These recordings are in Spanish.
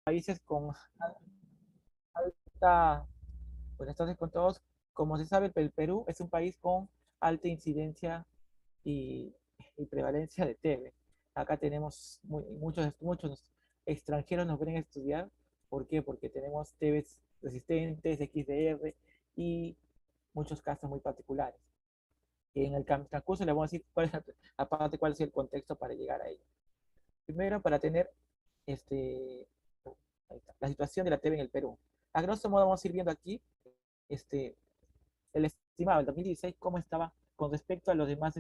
países con alta, pues entonces con todos, como se sabe, el Perú es un país con alta incidencia y, y prevalencia de TB. Acá tenemos muchos extranjeros nos vienen a estudiar. ¿Por qué? Porque tenemos TBs resistentes, XDR y muchos casos muy particulares. En el transcurso le vamos a decir aparte cuál es el contexto para llegar a ello. Primero, para tener este, la situación de la TB en el Perú. A grosso modo vamos a ir viendo aquí este, el estimado del 2016, cómo estaba con respecto a los demás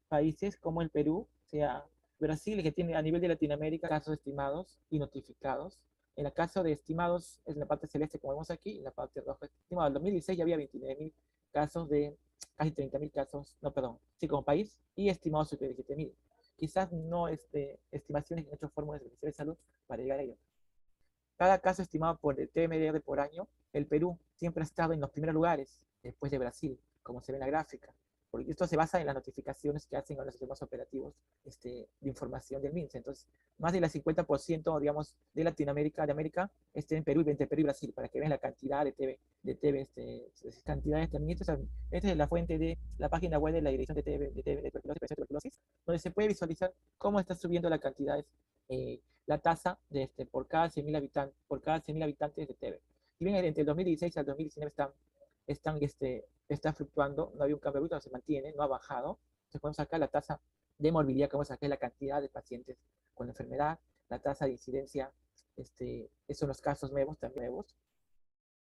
países, como el Perú, o sea, Brasil, que tiene a nivel de Latinoamérica casos estimados y notificados. En el caso de estimados, es en la parte celeste, como vemos aquí, y en la parte roja estimado. En 2016 ya había 29.000 casos de casi 30.000 casos, no, perdón, sí, como país, y estimados sobre 17.000. Quizás no estimaciones en otras fórmulas del Ministerio de Salud para llegar a ello. Cada caso estimado por el TMDR por año, el Perú siempre ha estado en los primeros lugares, después de Brasil, como se ve en la gráfica. Porque esto se basa en las notificaciones que hacen a los sistemas operativos de información del MINSA. Entonces, más del 50%, digamos, de Latinoamérica, de América, está en Perú, entre Perú y Brasil, para que vean la cantidad de TV cantidades también. Esta es la fuente de la página web de la Dirección de TV, de tuberculosis, donde se puede visualizar cómo está subiendo la cantidad la tasa por cada 100.000 habitantes de TB. Si bien entre el 2016 al 2019 está fluctuando, no había un cambio bruto, se mantiene, no ha bajado. Entonces podemos sacar la tasa de morbilidad, que vamos a sacar la cantidad de pacientes con la enfermedad, la tasa de incidencia, esos son los casos nuevos, también nuevos.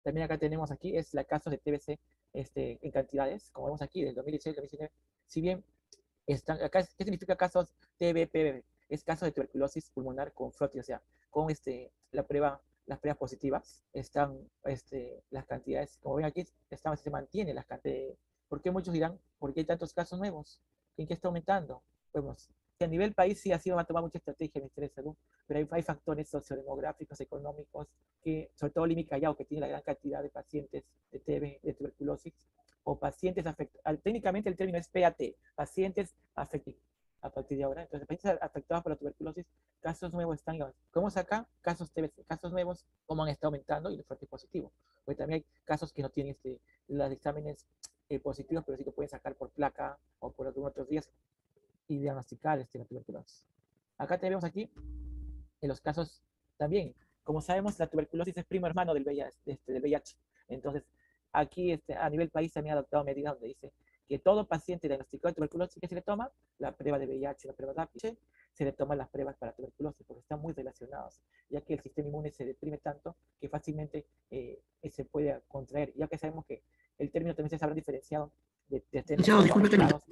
También acá tenemos aquí, es la casos de TBC en cantidades, como vemos aquí, del 2016 al 2019. Si bien acá, ¿qué significa casos TBPB? Es caso de tuberculosis pulmonar con frotis, o sea, con las pruebas positivas, están las cantidades, como ven aquí, se mantiene las cantidades. ¿Por qué muchos dirán, por qué hay tantos casos nuevos? ¿En qué está aumentando? Vemos, que a nivel país sí ha sido, va a tomar mucha estrategia el Ministerio de Salud, pero hay factores sociodemográficos, económicos, que, sobre todo Limi Callao, que tiene la gran cantidad de pacientes de TB, de tuberculosis, o pacientes afectados, técnicamente el término es PAT, pacientes afectados a partir de ahora. Entonces, pacientes afectados por la tuberculosis, casos nuevos están, ¿cómo saca? Casos TBC, casos nuevos, cómo han estado aumentando y el fuerte positivo. Porque también hay casos que no tienen los exámenes positivos, pero sí lo pueden sacar por placa o por algunos otros días y diagnosticar la tuberculosis. Acá tenemos aquí en los casos también. Como sabemos, la tuberculosis es primo hermano del VIH. Entonces, aquí a nivel país se han adoptado medidas donde dice que todo paciente diagnosticado de tuberculosis que se le toma, la prueba de VIH, la prueba de HPV, se le toman las pruebas para tuberculosis, porque están muy relacionados, ya que el sistema inmune se deprime tanto que fácilmente se puede contraer, ya que sabemos que el término también se sabrá diferenciado de disculpe que no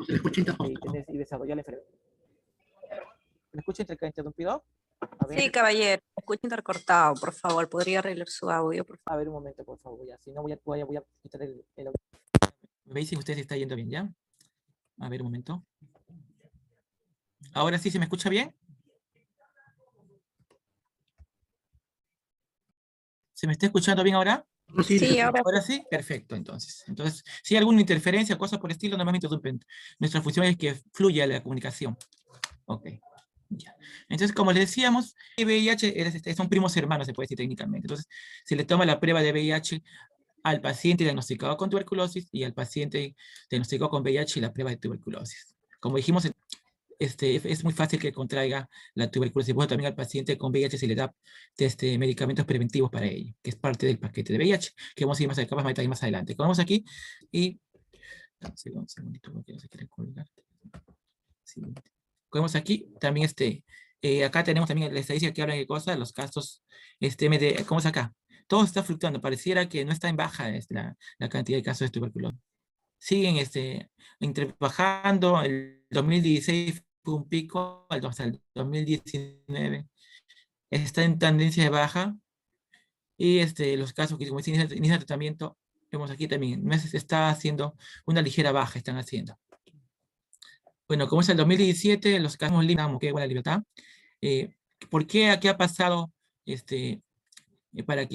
y desarrollar la enfermedad. ¿Me escucha interrumpido? A ver. Sí, caballero, me escucha intercortado, por favor, ¿podría arreglar su audio, por favor? A ver, un momento, por favor, ya. Si no, voy a quitar el audio. Me veis si usted se está yendo bien, ¿ya? A ver, un momento. ¿Ahora sí se me escucha bien? ¿Se me está escuchando bien ahora? Sí, ahora sí, perfecto, entonces. Entonces, si hay alguna interferencia, cosas por el estilo, normalmente interrumpen. Nuestra función es que fluya la comunicación. Ok. Ya. Entonces, como les decíamos, el VIH son primos hermanos, se puede decir técnicamente. Entonces, se le toma la prueba de VIH al paciente diagnosticado con tuberculosis y al paciente diagnosticado con VIH y la prueba de tuberculosis. Como dijimos, es muy fácil que contraiga la tuberculosis. Bueno, también al paciente con VIH se le da medicamentos preventivos para ello, que es parte del paquete de VIH, que vamos a ir más adelante. Como vemos aquí, y... Un segundito, porque no se quiere colgar. Siguiente. Como vemos aquí, también acá tenemos también la estadística que habla de cosas, los casos, ¿cómo es acá? Todo está fluctuando, pareciera que no está en baja la cantidad de casos de tuberculosis. Siguen bajando, el 2016 fue un pico, hasta el 2019 está en tendencia de baja, y los casos que como inicia tratamiento, vemos aquí también, está haciendo una ligera baja, están haciendo. Bueno, como es el 2017, los casos libres, que buena libertad. ¿Por qué? ¿Qué ha pasado?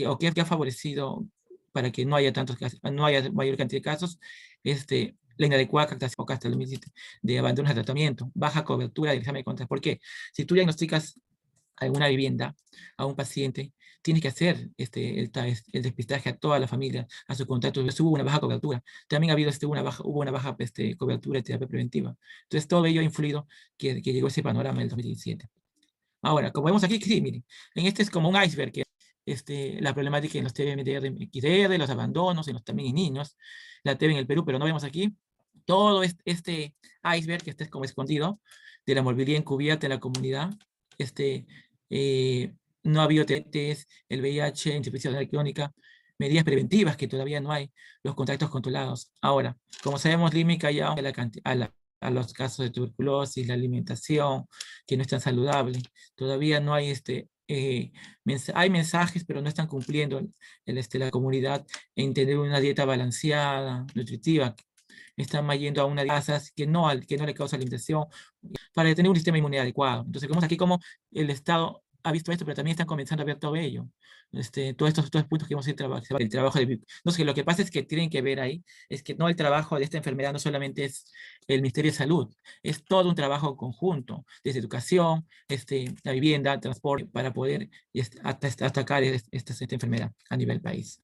¿O qué ha favorecido para que no haya tantos casos, no haya mayor cantidad de casos? La inadecuada captación hasta el 2017 de abandonos de tratamiento, baja cobertura del examen de contraste. ¿Por qué? Si tú diagnosticas a alguna vivienda, a un paciente, tiene que hacer el despistaje a toda la familia, a sus contactos. Hubo una baja cobertura. También ha habido hubo una baja cobertura de terapia preventiva. Entonces, todo ello ha influido que llegó ese panorama en el 2017. Ahora, como vemos aquí, sí, miren, en este es como un iceberg, que la problemática en los TBMDR, XDR, los abandonos, también en niños, la TB en el Perú, pero no vemos aquí todo este iceberg que está como escondido de la morbilidad encubierta en la comunidad. Eh, no ha habido test, el VIH, insuficiencia renal crónica, medidas preventivas que todavía no hay, los contactos controlados. Ahora, como sabemos, límica ya a los casos de tuberculosis, la alimentación, que no es tan saludable. Todavía no hay hay mensajes, pero no están cumpliendo la comunidad en tener una dieta balanceada, nutritiva. Están yendo a una dieta que no le causa alimentación para tener un sistema inmune adecuado. Entonces, vemos aquí cómo el Estado ha visto esto, pero también están comenzando a ver todo ello. Todos estos puntos que hemos el trabajo de no sé, lo que pasa es que tienen que ver ahí, es que no, el trabajo de esta enfermedad no solamente es el Ministerio de Salud, es todo un trabajo conjunto, desde educación, la vivienda, el transporte, para poder atacar esta enfermedad a nivel país.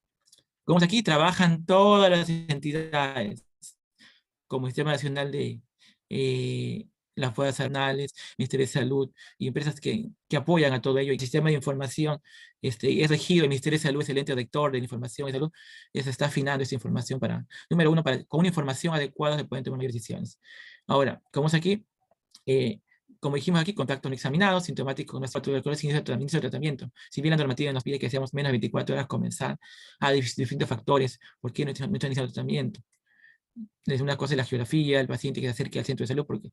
Como aquí trabajan todas las entidades, como el Sistema Nacional de las Fuerzas Armadas, Ministerio de Salud y empresas que apoyan a todo ello. El sistema de información es regido, el Ministerio de Salud es el ente rector de la información de salud, y se está afinando esa información para, número uno, con una información adecuada se pueden tomar mayores decisiones. Ahora, como es aquí, como dijimos aquí, contacto no examinado, sintomático con nuestra tuberculosis, inicio de tratamiento. Si bien la normativa nos pide que seamos menos de 24 horas comenzar, hay distintos factores por qué no está iniciando el tratamiento. Es una cosa de la geografía, el paciente que se acerque al centro de salud, porque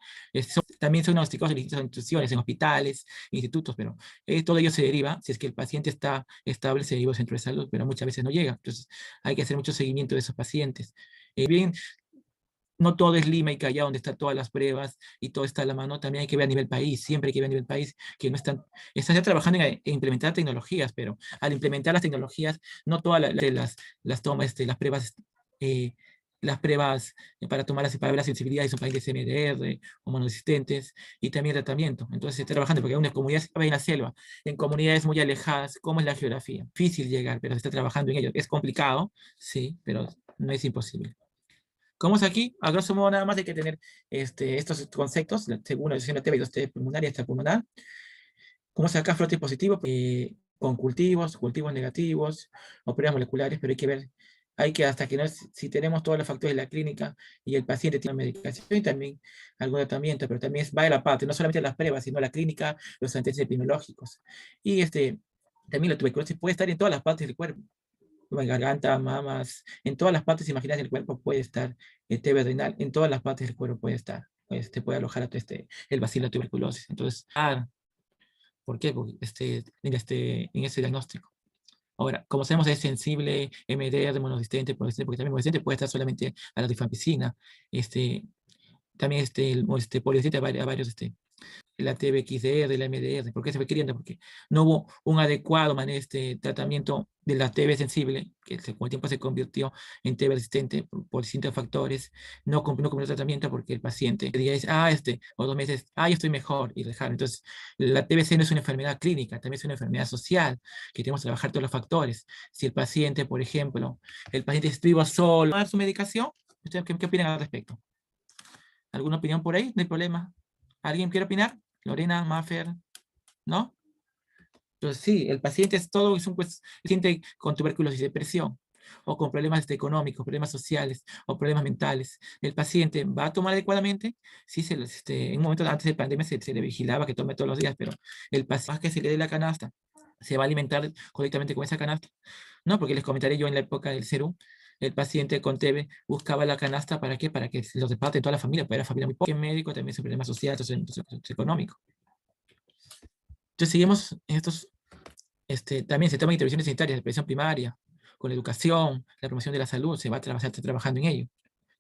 también son diagnosticados en distintas instituciones, en hospitales, institutos, pero todo ello se deriva, si es que el paciente está estable, se deriva al centro de salud, pero muchas veces no llega. Entonces hay que hacer mucho seguimiento de esos pacientes. Bien, no todo es Lima y Callao, donde están todas las pruebas y todo está a la mano. También hay que ver a nivel país, siempre hay que ver a nivel país, que no están ya trabajando en implementar tecnologías, pero al implementar las tecnologías, no todas las tomas, las pruebas para para ver la sensibilidad son países MDR o monoresistentes, y también tratamiento. Entonces se está trabajando, porque hay una comunidad en la selva, en comunidades muy alejadas, ¿cómo es la geografía? Difícil llegar, pero se está trabajando en ello. Es complicado, sí, pero no es imposible. Como es aquí, a grosso modo nada más hay que tener estos conceptos, según la decisión de TB, 2T pulmonar y extrapulmonar. Como es acá, flote positivo, con cultivos negativos, o pruebas moleculares, pero hay que ver, hasta que no, si tenemos todos los factores de la clínica y el paciente tiene medicación y también algún tratamiento, pero también va de la parte, no solamente las pruebas, sino la clínica, los antecedentes epidemiológicos. Y también la tuberculosis puede estar en todas las partes del cuerpo, garganta, mamas, en todas las partes imaginadas del cuerpo puede estar el TB renal, en todas las partes del cuerpo puede estar, puede alojar el bacilo de tuberculosis. Entonces, ¿por qué? Porque en ese diagnóstico. Ahora, como sabemos, es sensible, MDR, monoresistente, porque también monoresistente puede estar solamente a la rifampicina. También el poliresistente a varios la TBXDR, la MDR. ¿Por qué se fue queriendo? Porque no hubo un adecuado tratamiento de la TB sensible, que con el tiempo se convirtió en TB resistente por distintos factores. No cumplió el tratamiento porque el paciente dice, o 2 meses, yo estoy mejor, y dejaron. Entonces, la TBC no es una enfermedad clínica, también es una enfermedad social, que tenemos que trabajar todos los factores. Si el paciente, por ejemplo, estuvo solo, tomar su medicación, ¿ustedes qué opinan al respecto? ¿Alguna opinión por ahí? No hay problema. ¿Alguien quiere opinar? Lorena, Maffer, ¿no? Entonces sí, el paciente es un paciente con tuberculosis, depresión, o con problemas económicos, problemas sociales, o problemas mentales. El paciente va a tomar adecuadamente. Sí, en un momento antes de pandemia se le vigilaba que tome todos los días, pero el paciente que se le dé la canasta, se va a alimentar correctamente con esa canasta. No, porque les comentaré yo en la época del serum, el paciente con TB buscaba la canasta, ¿para qué? Para que los reparte toda la familia, porque era familia muy pobre. El médico también es un problema social, económico. Entonces seguimos en estos, también se toman intervenciones sanitarias, la prevención primaria, con la educación, la promoción de la salud, se está trabajando en ello.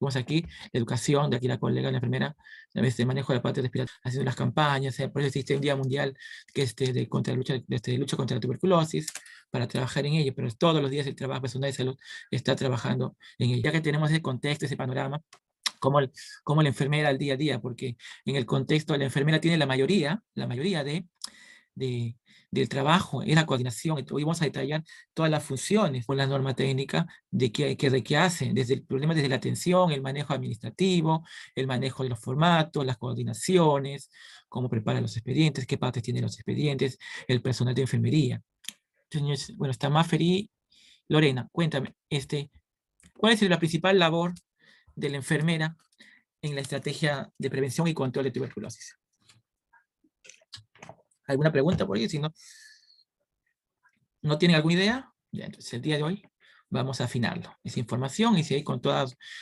Vemos aquí la educación, de aquí la colega, la enfermera, el manejo de la parte respiratoria, haciendo las campañas, por eso existe un día mundial que es lucha contra la tuberculosis, para trabajar en ello, pero todos los días el trabajo personal de salud está trabajando en ello. Ya que tenemos ese contexto, ese panorama, como la enfermera al día a día, porque en el contexto la enfermera tiene la mayoría de- del trabajo es la coordinación. Hoy vamos a detallar todas las funciones con la norma técnica de qué hace, desde el problema, desde la atención, el manejo administrativo, el manejo de los formatos, las coordinaciones, cómo prepara los expedientes, qué partes tienen los expedientes, el personal de enfermería. Entonces, bueno, está Maffer y Lorena, cuéntame, ¿cuál es la principal labor de la enfermera en la estrategia de prevención y control de tuberculosis? ¿Alguna pregunta por ahí? Si no tienen alguna idea, ya, entonces el día de hoy vamos a afinarlo. Esa información, y si hay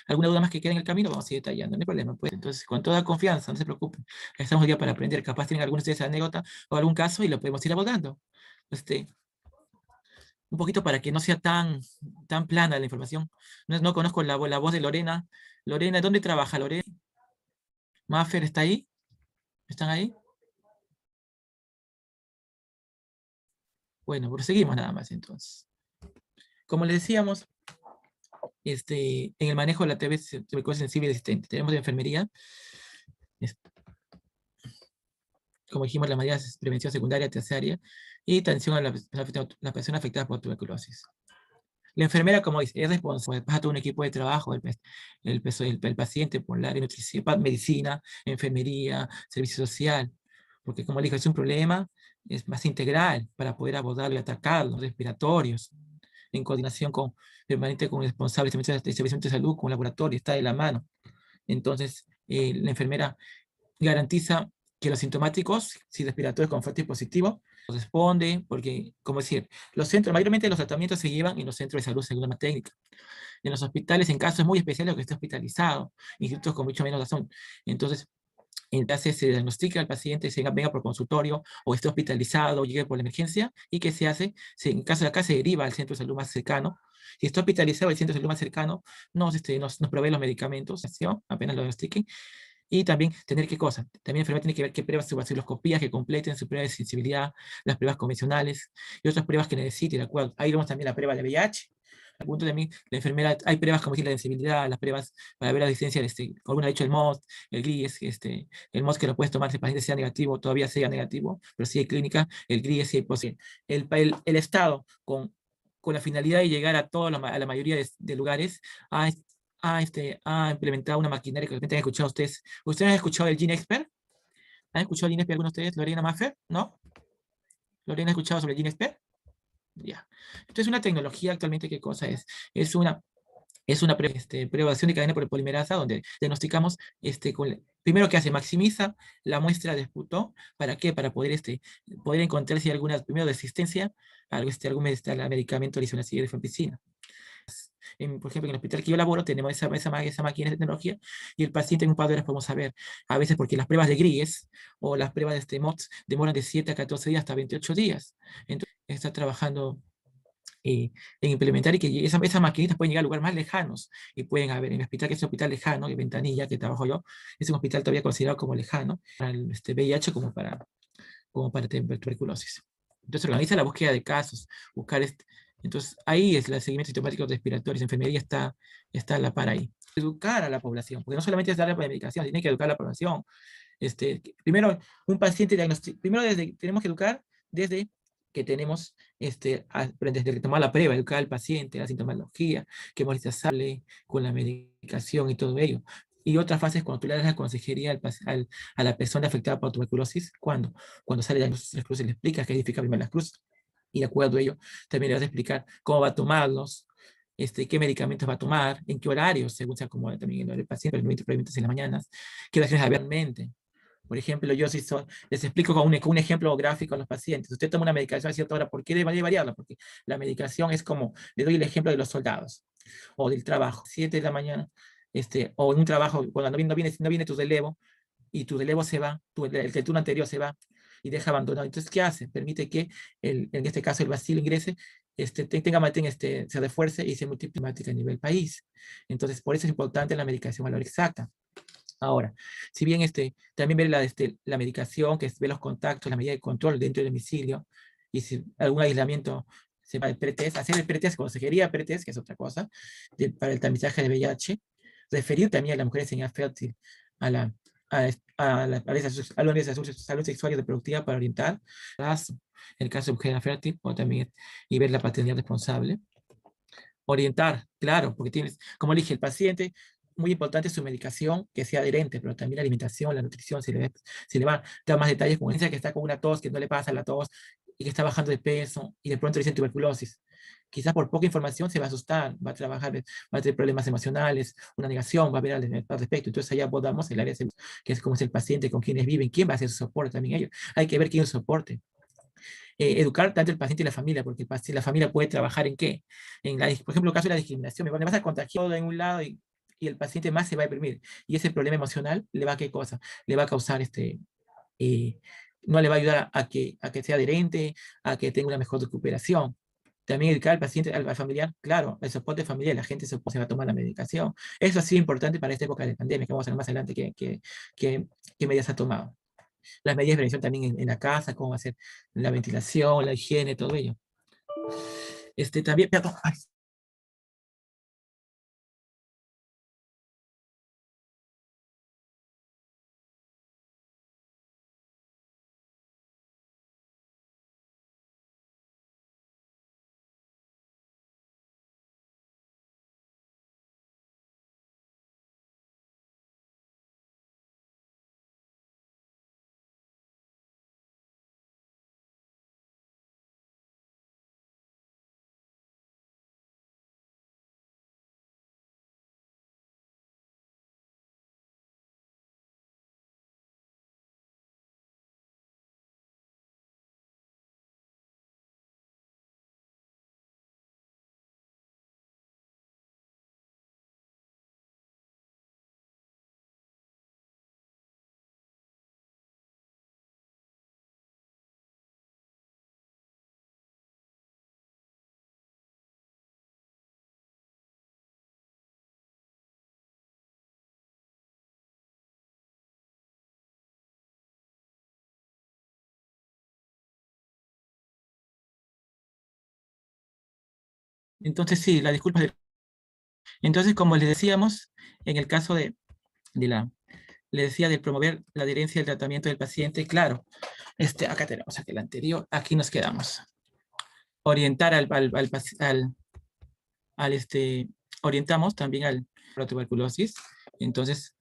alguna duda más que quede en el camino, vamos a ir detallando, no hay problema. Pues. Entonces, con toda confianza, no se preocupen. Estamos hoy día para aprender. Capaz tienen alguna de ustedes anécdota o algún caso y lo podemos ir abordando. Un poquito para que no sea tan plana la información. No conozco la voz de Lorena. Lorena, ¿dónde trabaja Lorena? ¿Maffer está ahí? ¿Están ahí? Bueno, proseguimos nada más entonces. Como les decíamos, en el manejo de la tuberculosis sensible y resistente, tenemos de enfermería, como dijimos, las medidas de prevención secundaria, terciaria, y atención a la persona afectada por tuberculosis. La enfermera, como dice, es responsable, pasa todo un equipo de trabajo, el paciente por el área de nutrición, medicina, enfermería, servicio social, porque como le dije, es un problema es más integral para poder abordarlo y atacarlo, respiratorios, en coordinación permanente con responsables de establecimientos de salud, con laboratorio, está de la mano. Entonces, la enfermera garantiza que los sintomáticos, si respiratorios con fuerte positivo, responde, porque, como decir, mayormente los tratamientos se llevan en los centros de salud según la técnica. En los hospitales, en casos muy especiales, que esté hospitalizado, institutos con mucho menos razón. Entonces, entonces se diagnostica al paciente, venga por consultorio, o esté hospitalizado, o llegue por la emergencia, y ¿qué se hace? En caso de acá se deriva al centro de salud más cercano. Si está hospitalizado, el centro de salud más cercano nos provee los medicamentos, apenas lo diagnostiquen. Y también tener qué cosa. También el enfermero tiene que ver qué pruebas, su vaciloscopía, que completen su prueba de sensibilidad, las pruebas convencionales y otras pruebas que necesite, ¿de acuerdo? Ahí vemos también la prueba de VIH. Al punto también, la enfermera, hay pruebas como decir, la sensibilidad, las pruebas para ver la distancia, como ha dicho el MOS, el GRIES, el MOS que lo puedes tomar si el paciente sea negativo, todavía sea negativo, pero si hay clínica, el GRIES sí hay posible. El Estado, con la finalidad de llegar a la mayoría de lugares, ha implementado una maquinaria que de repente han escuchado ustedes. ¿Ustedes han escuchado el Gene Expert? ¿Han escuchado el Gene Expert algunos de ustedes? ¿Lorena Maffer? ¿No? ¿Lorena ha escuchado sobre el Gene Expert? Ya. Entonces, una tecnología actualmente, ¿qué cosa es? Es una prevención de cadena por polimerasa, donde diagnosticamos, primero que hace, maximiza la muestra de esputo. ¿Para qué? Para poder encontrar si hay alguna, primero, resistencia a algún medicamento, lisonacida de rifampicina. Por ejemplo, en el hospital que yo laboro tenemos esa máquina de tecnología, y el paciente en un par de horas podemos saber, a veces porque las pruebas de Gries o las pruebas de MOTS demoran de 7 a 14 días hasta 28 días. Entonces, está trabajando en implementar, y que esas maquinitas pueden llegar a lugares más lejanos, y pueden haber, en el hospital, que es un hospital lejano, de Ventanilla, que trabajo yo, es un hospital todavía considerado como lejano, para el VIH como para tuberculosis. Entonces organiza la búsqueda de casos, entonces ahí es el seguimiento sintomático respiratorio, enfermería está a la par ahí. Educar a la población, porque no solamente es darle la medicación, tiene que educar a la población. Primero, un paciente tenemos que educar desde que tenemos, desde que tomar la prueba, educar al paciente, la sintomatología, que molestia sale con la medicación y todo ello. Y otra fase es cuando tú le das la consejería a la persona afectada por tuberculosis, cuando sale de las cruces, le explicas qué significa primero las cruces, y de acuerdo a ello, también le vas a explicar cómo va a tomarlos, qué medicamentos va a tomar, en qué horarios, según se acomoda también el paciente, probablemente en las mañanas, qué oraciones realmente. Por ejemplo, les explico con un ejemplo gráfico a los pacientes. Usted toma una medicación a cierta hora, ¿por qué debe variarla? Porque la medicación es como, le doy el ejemplo de los soldados, o del trabajo, 7 de la mañana, o en un trabajo, cuando no viene tu relevo, y tu relevo se va, el turno anterior se va, y deja abandonado. Entonces, ¿qué hace? Permite que, en este caso, el bacilo ingrese, se refuerce y se multiplique a nivel país. Entonces, por eso es importante la medicación a la hora exacta. Ahora, si bien también ver la medicación, que ve los contactos, la medida de control dentro del domicilio, y si algún aislamiento, se va el pretest, hacer el pretest, consejería pretest, que es otra cosa, para el tamizaje de VIH, referir también a las mujeres en edad fértil a a la salud sexual y reproductiva para orientar en el caso de mujer fértil, o también y ver la paternidad responsable. Orientar, claro, porque tienes, como dije, el paciente, muy importante su medicación, que sea adherente, pero también la alimentación, la nutrición, si le va a dar más detalles, como dice que está con una tos, que no le pasa la tos, y que está bajando de peso, y de pronto le dicen tuberculosis. Quizás por poca información se va a asustar, va a trabajar, va a tener problemas emocionales, una negación, va a ver al respecto. Entonces allá abordamos el área de salud, que es como es el paciente, con quienes viven, quién va a hacer su soporte también ellos. Hay que ver quién es el soporte. Educar tanto el paciente y la familia, porque la familia puede trabajar en qué. Por ejemplo, el caso de la discriminación, me vas a contagiar todo en un lado y el paciente más se va a deprimir. Y ese problema emocional le va a qué cosa, le va a causar eh, no le va a ayudar a que sea adherente, a que tenga una mejor recuperación. También educar al paciente, al familiar, claro, el soporte familiar, la gente se va a tomar la medicación. Eso ha sido importante para esta época de pandemia, que vamos a ver más adelante qué medidas ha tomado. Las medidas de prevención también en la casa, cómo hacer la ventilación, la higiene, todo ello. También, perdón, ay. Entonces sí, la disculpa. Entonces, como les decíamos, en el caso de le decía de promover la adherencia al tratamiento del paciente, claro, acá tenemos aquel anterior, aquí nos quedamos. Orientar orientamos también a la tuberculosis, entonces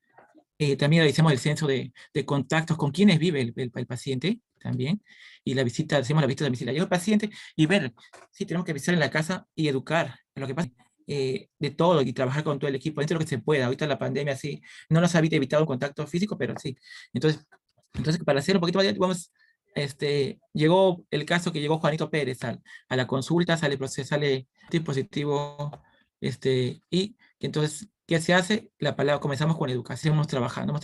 también realizamos el censo de contactos con quienes vive el paciente también, y hacemos la visita domiciliaria al paciente y ver si tenemos que visitar en la casa y educar en lo que pasa. De todo y trabajar con todo el equipo dentro de lo que se pueda. Ahorita la pandemia sí, no nos ha evitado un contacto físico, pero sí. Entonces para hacer un poquito más, vamos, llegó el caso que llegó Juanito Pérez a la consulta, sale dispositivo, y que entonces, ¿qué se hace? La palabra, comenzamos con educación, vamos trabajando.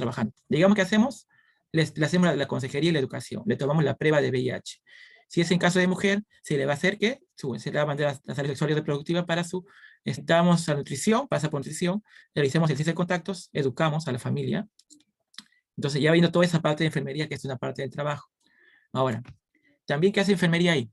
Digamos que hacemos, le hacemos la consejería y la educación, le tomamos la prueba de VIH. Si es en caso de mujer, se le va a hacer que se le va a mandar la salud sexual y reproductiva para damos a nutrición, pasa por nutrición, realizamos el cese de contactos, educamos a la familia. Entonces ya viendo toda esa parte de enfermería, que es una parte del trabajo. Ahora, también, ¿qué hace enfermería ahí?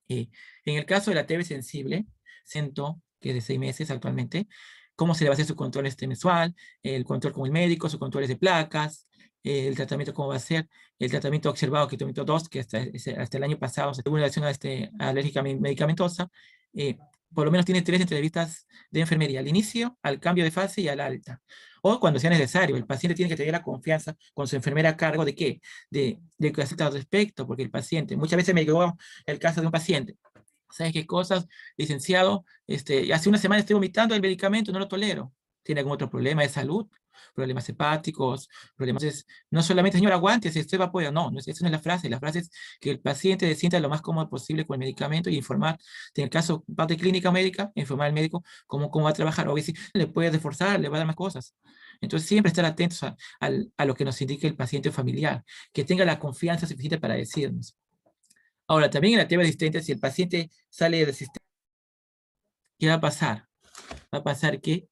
En el caso de la TB sensible, siento que es de 6 meses actualmente, cómo se le va a hacer su control mensual, el control con el médico, sus controles de placas, el tratamiento cómo va a ser, el tratamiento observado, que 2, que hasta el año pasado se tuvo una reacción alérgica medicamentosa, por lo menos tiene 3 entrevistas de enfermería, al inicio, al cambio de fase y al alta. O cuando sea necesario, el paciente tiene que tener la confianza con su enfermera a cargo de qué, de que hacer al respecto, porque el paciente, muchas veces me llegó el caso de un paciente, ¿sabes qué cosas? Licenciado, hace una semana estoy vomitando el medicamento, no lo tolero. ¿Tiene algún otro problema de salud? Problemas hepáticos, problemas... Entonces, no solamente, señor, aguante, si usted va a apoyar, no, esa no es la frase es que el paciente se sienta lo más cómodo posible con el medicamento y informar, en el caso, parte clínica médica, informar al médico cómo va a trabajar, o si le puede reforzar, le va a dar más cosas. Entonces, siempre estar atentos a lo que nos indique el paciente familiar, que tenga la confianza suficiente para decirnos. Ahora, también en la tema resistente, si el paciente sale resistente, ¿qué va a pasar? Va a pasar que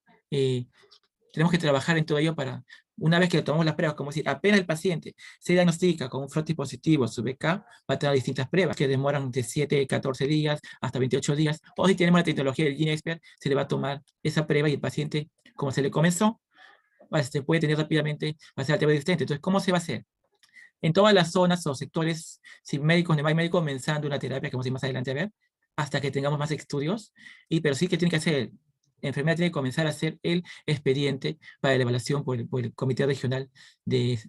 tenemos que trabajar en todo ello para, una vez que le tomamos las pruebas, como decir, apenas el paciente se diagnostica con un frotis positivo, su BK, va a tener distintas pruebas que demoran de 7, 14 días hasta 28 días, o si tenemos la tecnología del GeneXpert, se le va a tomar esa prueba y el paciente, como se le comenzó, puede tener rápidamente, va a ser altamente resistente. Entonces, ¿cómo se va a hacer? En todas las zonas o sectores, si médicos, no hay médicos, comenzando una terapia que vamos a ir más adelante a ver, hasta que tengamos más estudios, pero sí que tiene que hacer, la enfermera tiene que comenzar a hacer el expediente para la evaluación por el Comité Regional de,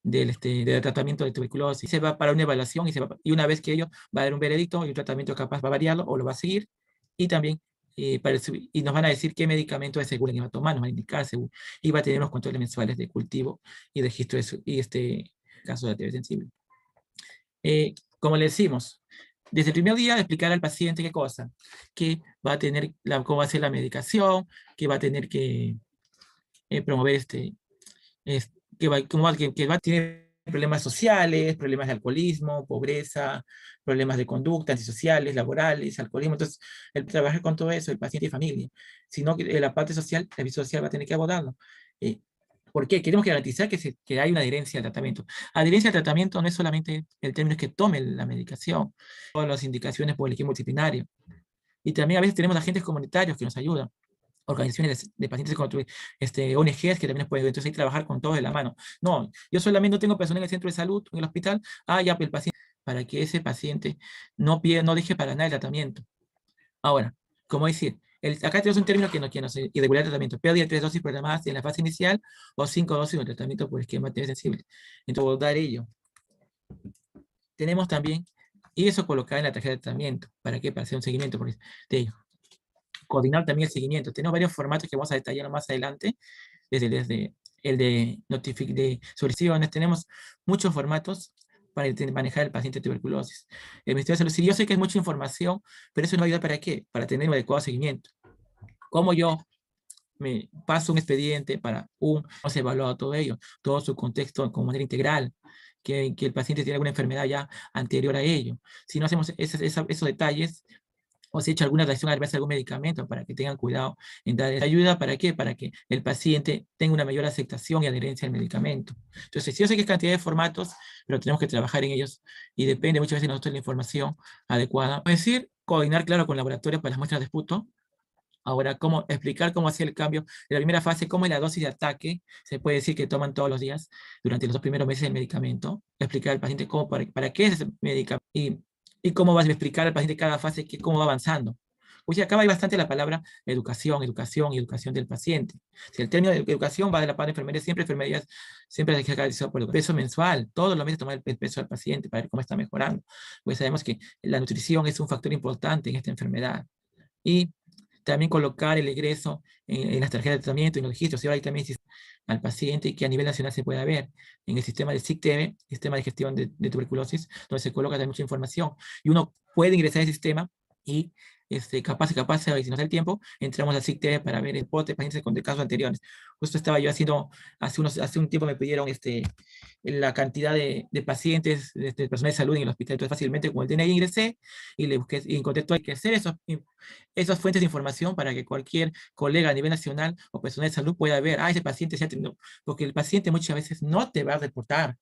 del tratamiento de tuberculosis. Se va para una evaluación y una vez que ello va a dar un veredicto y un tratamiento capaz va a variarlo o lo va a seguir, y también y nos van a decir qué medicamento es seguro que va a tomar, nos va a indicar seguro, y va a tener los controles mensuales de cultivo y registro y caso de la TB sensible. Como le decimos, desde el primer día explicar al paciente qué cosa, que va a tener, cómo va a ser la medicación, que va a tener que promover que va a tener problemas sociales, problemas de alcoholismo, pobreza, problemas de conducta, antisociales, laborales, alcoholismo. Entonces, el trabajar con todo eso, el paciente y familia, sino que la parte social, la vida social va a tener que abordarlo. ¿Por qué? Queremos garantizar que hay una adherencia al tratamiento. Adherencia al tratamiento no es solamente el término es que tome la medicación, todas las indicaciones por el equipo disciplinario. Y también a veces tenemos agentes comunitarios que nos ayudan, organizaciones de pacientes con ONGs que también pueden entonces trabajar con todos de la mano. No, yo solamente no tengo personal en el centro de salud, en el hospital, ya el paciente, para que ese paciente no deje para nada el tratamiento. Ahora, como decir, acá tenemos un término que nos irregular el tratamiento, pérdida de 3 dosis programadas en la fase inicial o 5 dosis de tratamiento por esquema TB sensible. Entonces, dar ello. Tenemos también, y eso colocar en la tarjeta de tratamiento. ¿Para qué? Para hacer un seguimiento de ello. Coordinar también el seguimiento. Tenemos varios formatos que vamos a detallar más adelante, desde el de solicitaciones. Tenemos muchos formatos para manejar el paciente de tuberculosis. El Ministerio de Salud, sí, yo sé que es mucha información, pero eso nos ayuda ¿para qué? Para tener un adecuado seguimiento. Como yo me paso un expediente para se evalúa todo ello, todo su contexto como manera integral, que el paciente tiene alguna enfermedad ya anterior a ello. Si no hacemos esos detalles, o si he hecho alguna reacción adversa a algún medicamento, para que tengan cuidado en dar ayuda. ¿Para qué? Para que el paciente tenga una mayor aceptación y adherencia al medicamento. Entonces, sí, yo sé que es cantidad de formatos, pero tenemos que trabajar en ellos y depende muchas veces de nosotros la información adecuada. Es decir, coordinar, claro, con laboratorios para las muestras de esputo. Ahora, explicar cómo hacía el cambio. En la primera fase, cómo es la dosis de ataque. Se puede decir que toman todos los días durante los 2 primeros meses del medicamento. Explicar al paciente para qué es ese medicamento y cómo vas a explicar al paciente cada fase cómo va avanzando. Pues acá hay bastante la palabra educación, educación y educación del paciente. Si el término de educación va de la parte de enfermería, siempre hay que realizar por el peso mensual. Todos los meses tomar el peso del paciente para ver cómo está mejorando. Pues sabemos que la nutrición es un factor importante en esta enfermedad. Y también colocar el egreso en las tarjetas de tratamiento, en los registros, y ahora hay también al paciente que a nivel nacional se puede ver en el sistema de SIC-TV, Sistema de Gestión de Tuberculosis, donde se coloca también mucha información, y uno puede ingresar al sistema y capaz, si nos da el tiempo, entramos al SIC-TV para ver el pote de pacientes con casos anteriores. Justo estaba yo haciendo, hace un tiempo me pidieron la cantidad de pacientes, de personal de salud en el hospital, entonces fácilmente con el DNI ingresé y le busqué y encontré todo. Hay que hacer esas fuentes de información para que cualquier colega a nivel nacional o personal de salud pueda ver, ese paciente se ha tenido, porque el paciente muchas veces no te va a reportar.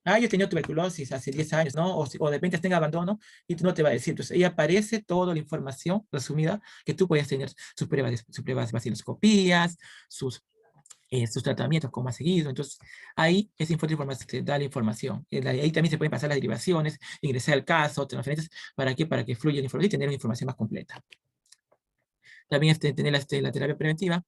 Yo he tenido tuberculosis hace 10 años, ¿no? O de repente tenga abandono y tú no te va a decir. Entonces, ahí aparece toda la información resumida que tú puedes tener, sus pruebas de vaciloscopías, sus tratamientos, cómo ha seguido. Entonces, ahí esa información te da la información. Ahí también se pueden pasar las derivaciones, ingresar al caso, transferencias, ¿para qué? Para que fluya la información y tener una información más completa. También tener la terapia preventiva,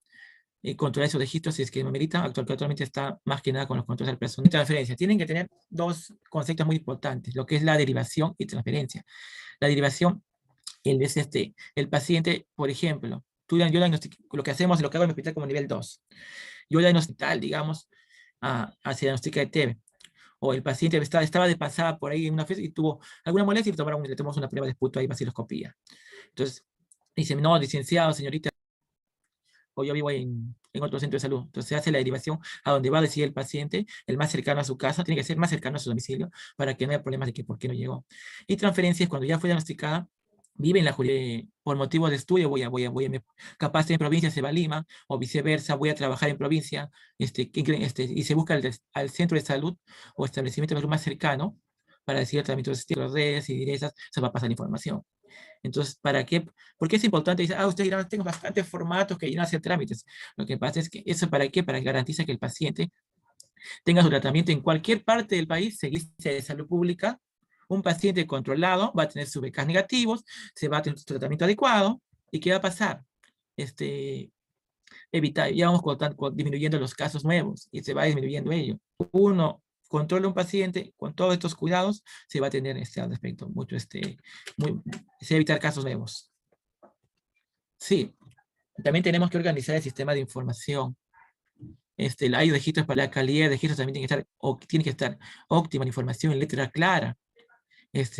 controlar esos registros si es que amerita. Actualmente está más que nada con los controles del personal. Transferencia. Tienen que tener 2 conceptos muy importantes, lo que es la derivación y transferencia. La derivación, el paciente, por ejemplo, yo lo que hacemos, lo que hago en mi hospital como nivel 2. Yo diagnosticar, digamos, hacia diagnóstica de TB. O el paciente estaba de pasada por ahí en una fiesta y tuvo alguna molestia y le tomamos una prueba de esputo ahí, vaciloscopía. Entonces, dice, no, licenciado, señorita, o yo vivo en otro centro de salud. Entonces se hace la derivación a donde va a decidir el paciente, el más cercano a su casa, tiene que ser más cercano a su domicilio, para que no haya problemas de que por qué no llegó. Y transferencias, cuando ya fue diagnosticada, vive en la jurisdicción, por motivos de estudio, capaz en provincia se va a Lima, o viceversa, voy a trabajar en provincia, y se busca al centro de salud o establecimiento de salud más cercano, para decir tratamientos de estilos, redes y directas, se va a pasar la información. Entonces, ¿para qué? Porque es importante, dice, usted dirá, tengo bastantes formatos que llenan hacer trámites. Lo que pasa es que, ¿eso para qué? Para que garantice que el paciente tenga su tratamiento en cualquier parte del país, servicio de salud pública. Un paciente controlado va a tener sus becas negativos, se va a tener su tratamiento adecuado, ¿y qué va a pasar? Evitar, ya vamos disminuyendo los casos nuevos, y se va disminuyendo ello. Uno controla un paciente con todos estos cuidados, se va a tener al respecto mucho, se va a evitar casos nuevos. Sí, también tenemos que organizar el sistema de información. Hay registros para la calidad de registros, también tiene que estar óptima la información en letra clara.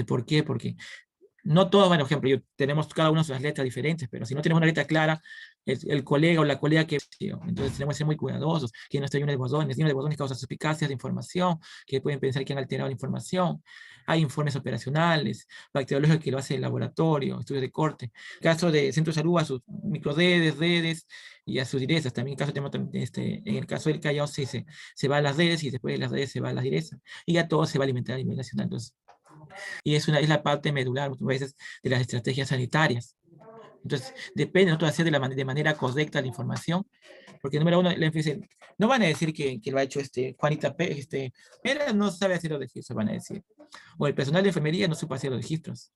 ¿Por qué? Porque no todos, bueno, por ejemplo, tenemos cada uno sus letras diferentes, pero si no tenemos una letra clara, el colega o la colega que... Entonces tenemos que ser muy cuidadosos, que no esté lleno de botones causa suspicacias de información, que pueden pensar que han alterado la información. Hay informes operacionales, bacteriológicos que lo hace el laboratorio, estudios de corte. Caso de centro de salud, a sus microredes y a sus directas. También en el caso del Callao se va a las redes y después de las redes se va a las directas. Y ya todo se va a alimentar a nivel nacional. Entonces, y es la parte medular muchas veces de las estrategias sanitarias. Entonces, depende de nosotros hacer de manera correcta la información, porque número uno, no van a decir que lo ha hecho Juanita Pérez no sabe hacer los registros, van a decir. O el personal de enfermería no supo hacer los registros.